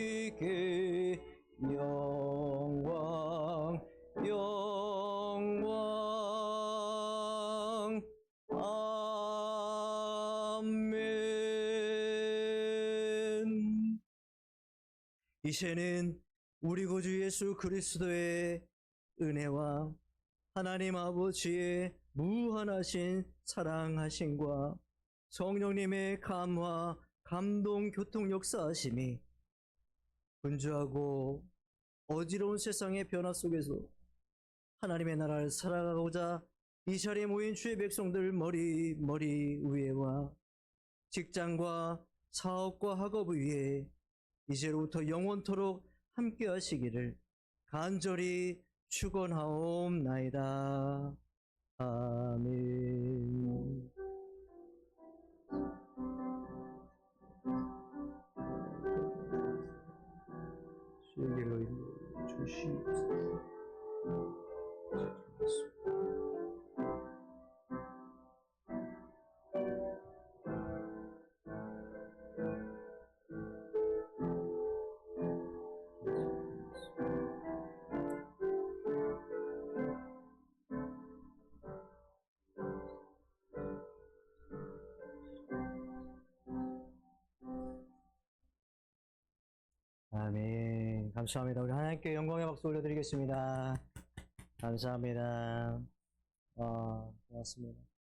Speaker 1: 영광 아멘. 이제는 우리 구주 예수 그리스도의 은혜와 하나님 아버지의 무한하신 사랑하심과 성령님의 감화, 감동, 교통 역사하심이 분주하고 어지러운 세상의 변화 속에서 하나님의 나라를 살아가고자 이 자리에 모인 주의 백성들 머리 위에와 직장과 사업과 학업 위에 이제로부터 영원토록 함께 하시기를 간절히 축원하옵나이다. 아멘. 주의로 인도해 주시옵소서. 아멘. 감사합니다. 우리 하나님께 영광의 박수 올려드리겠습니다. 감사합니다. 고맙습니다.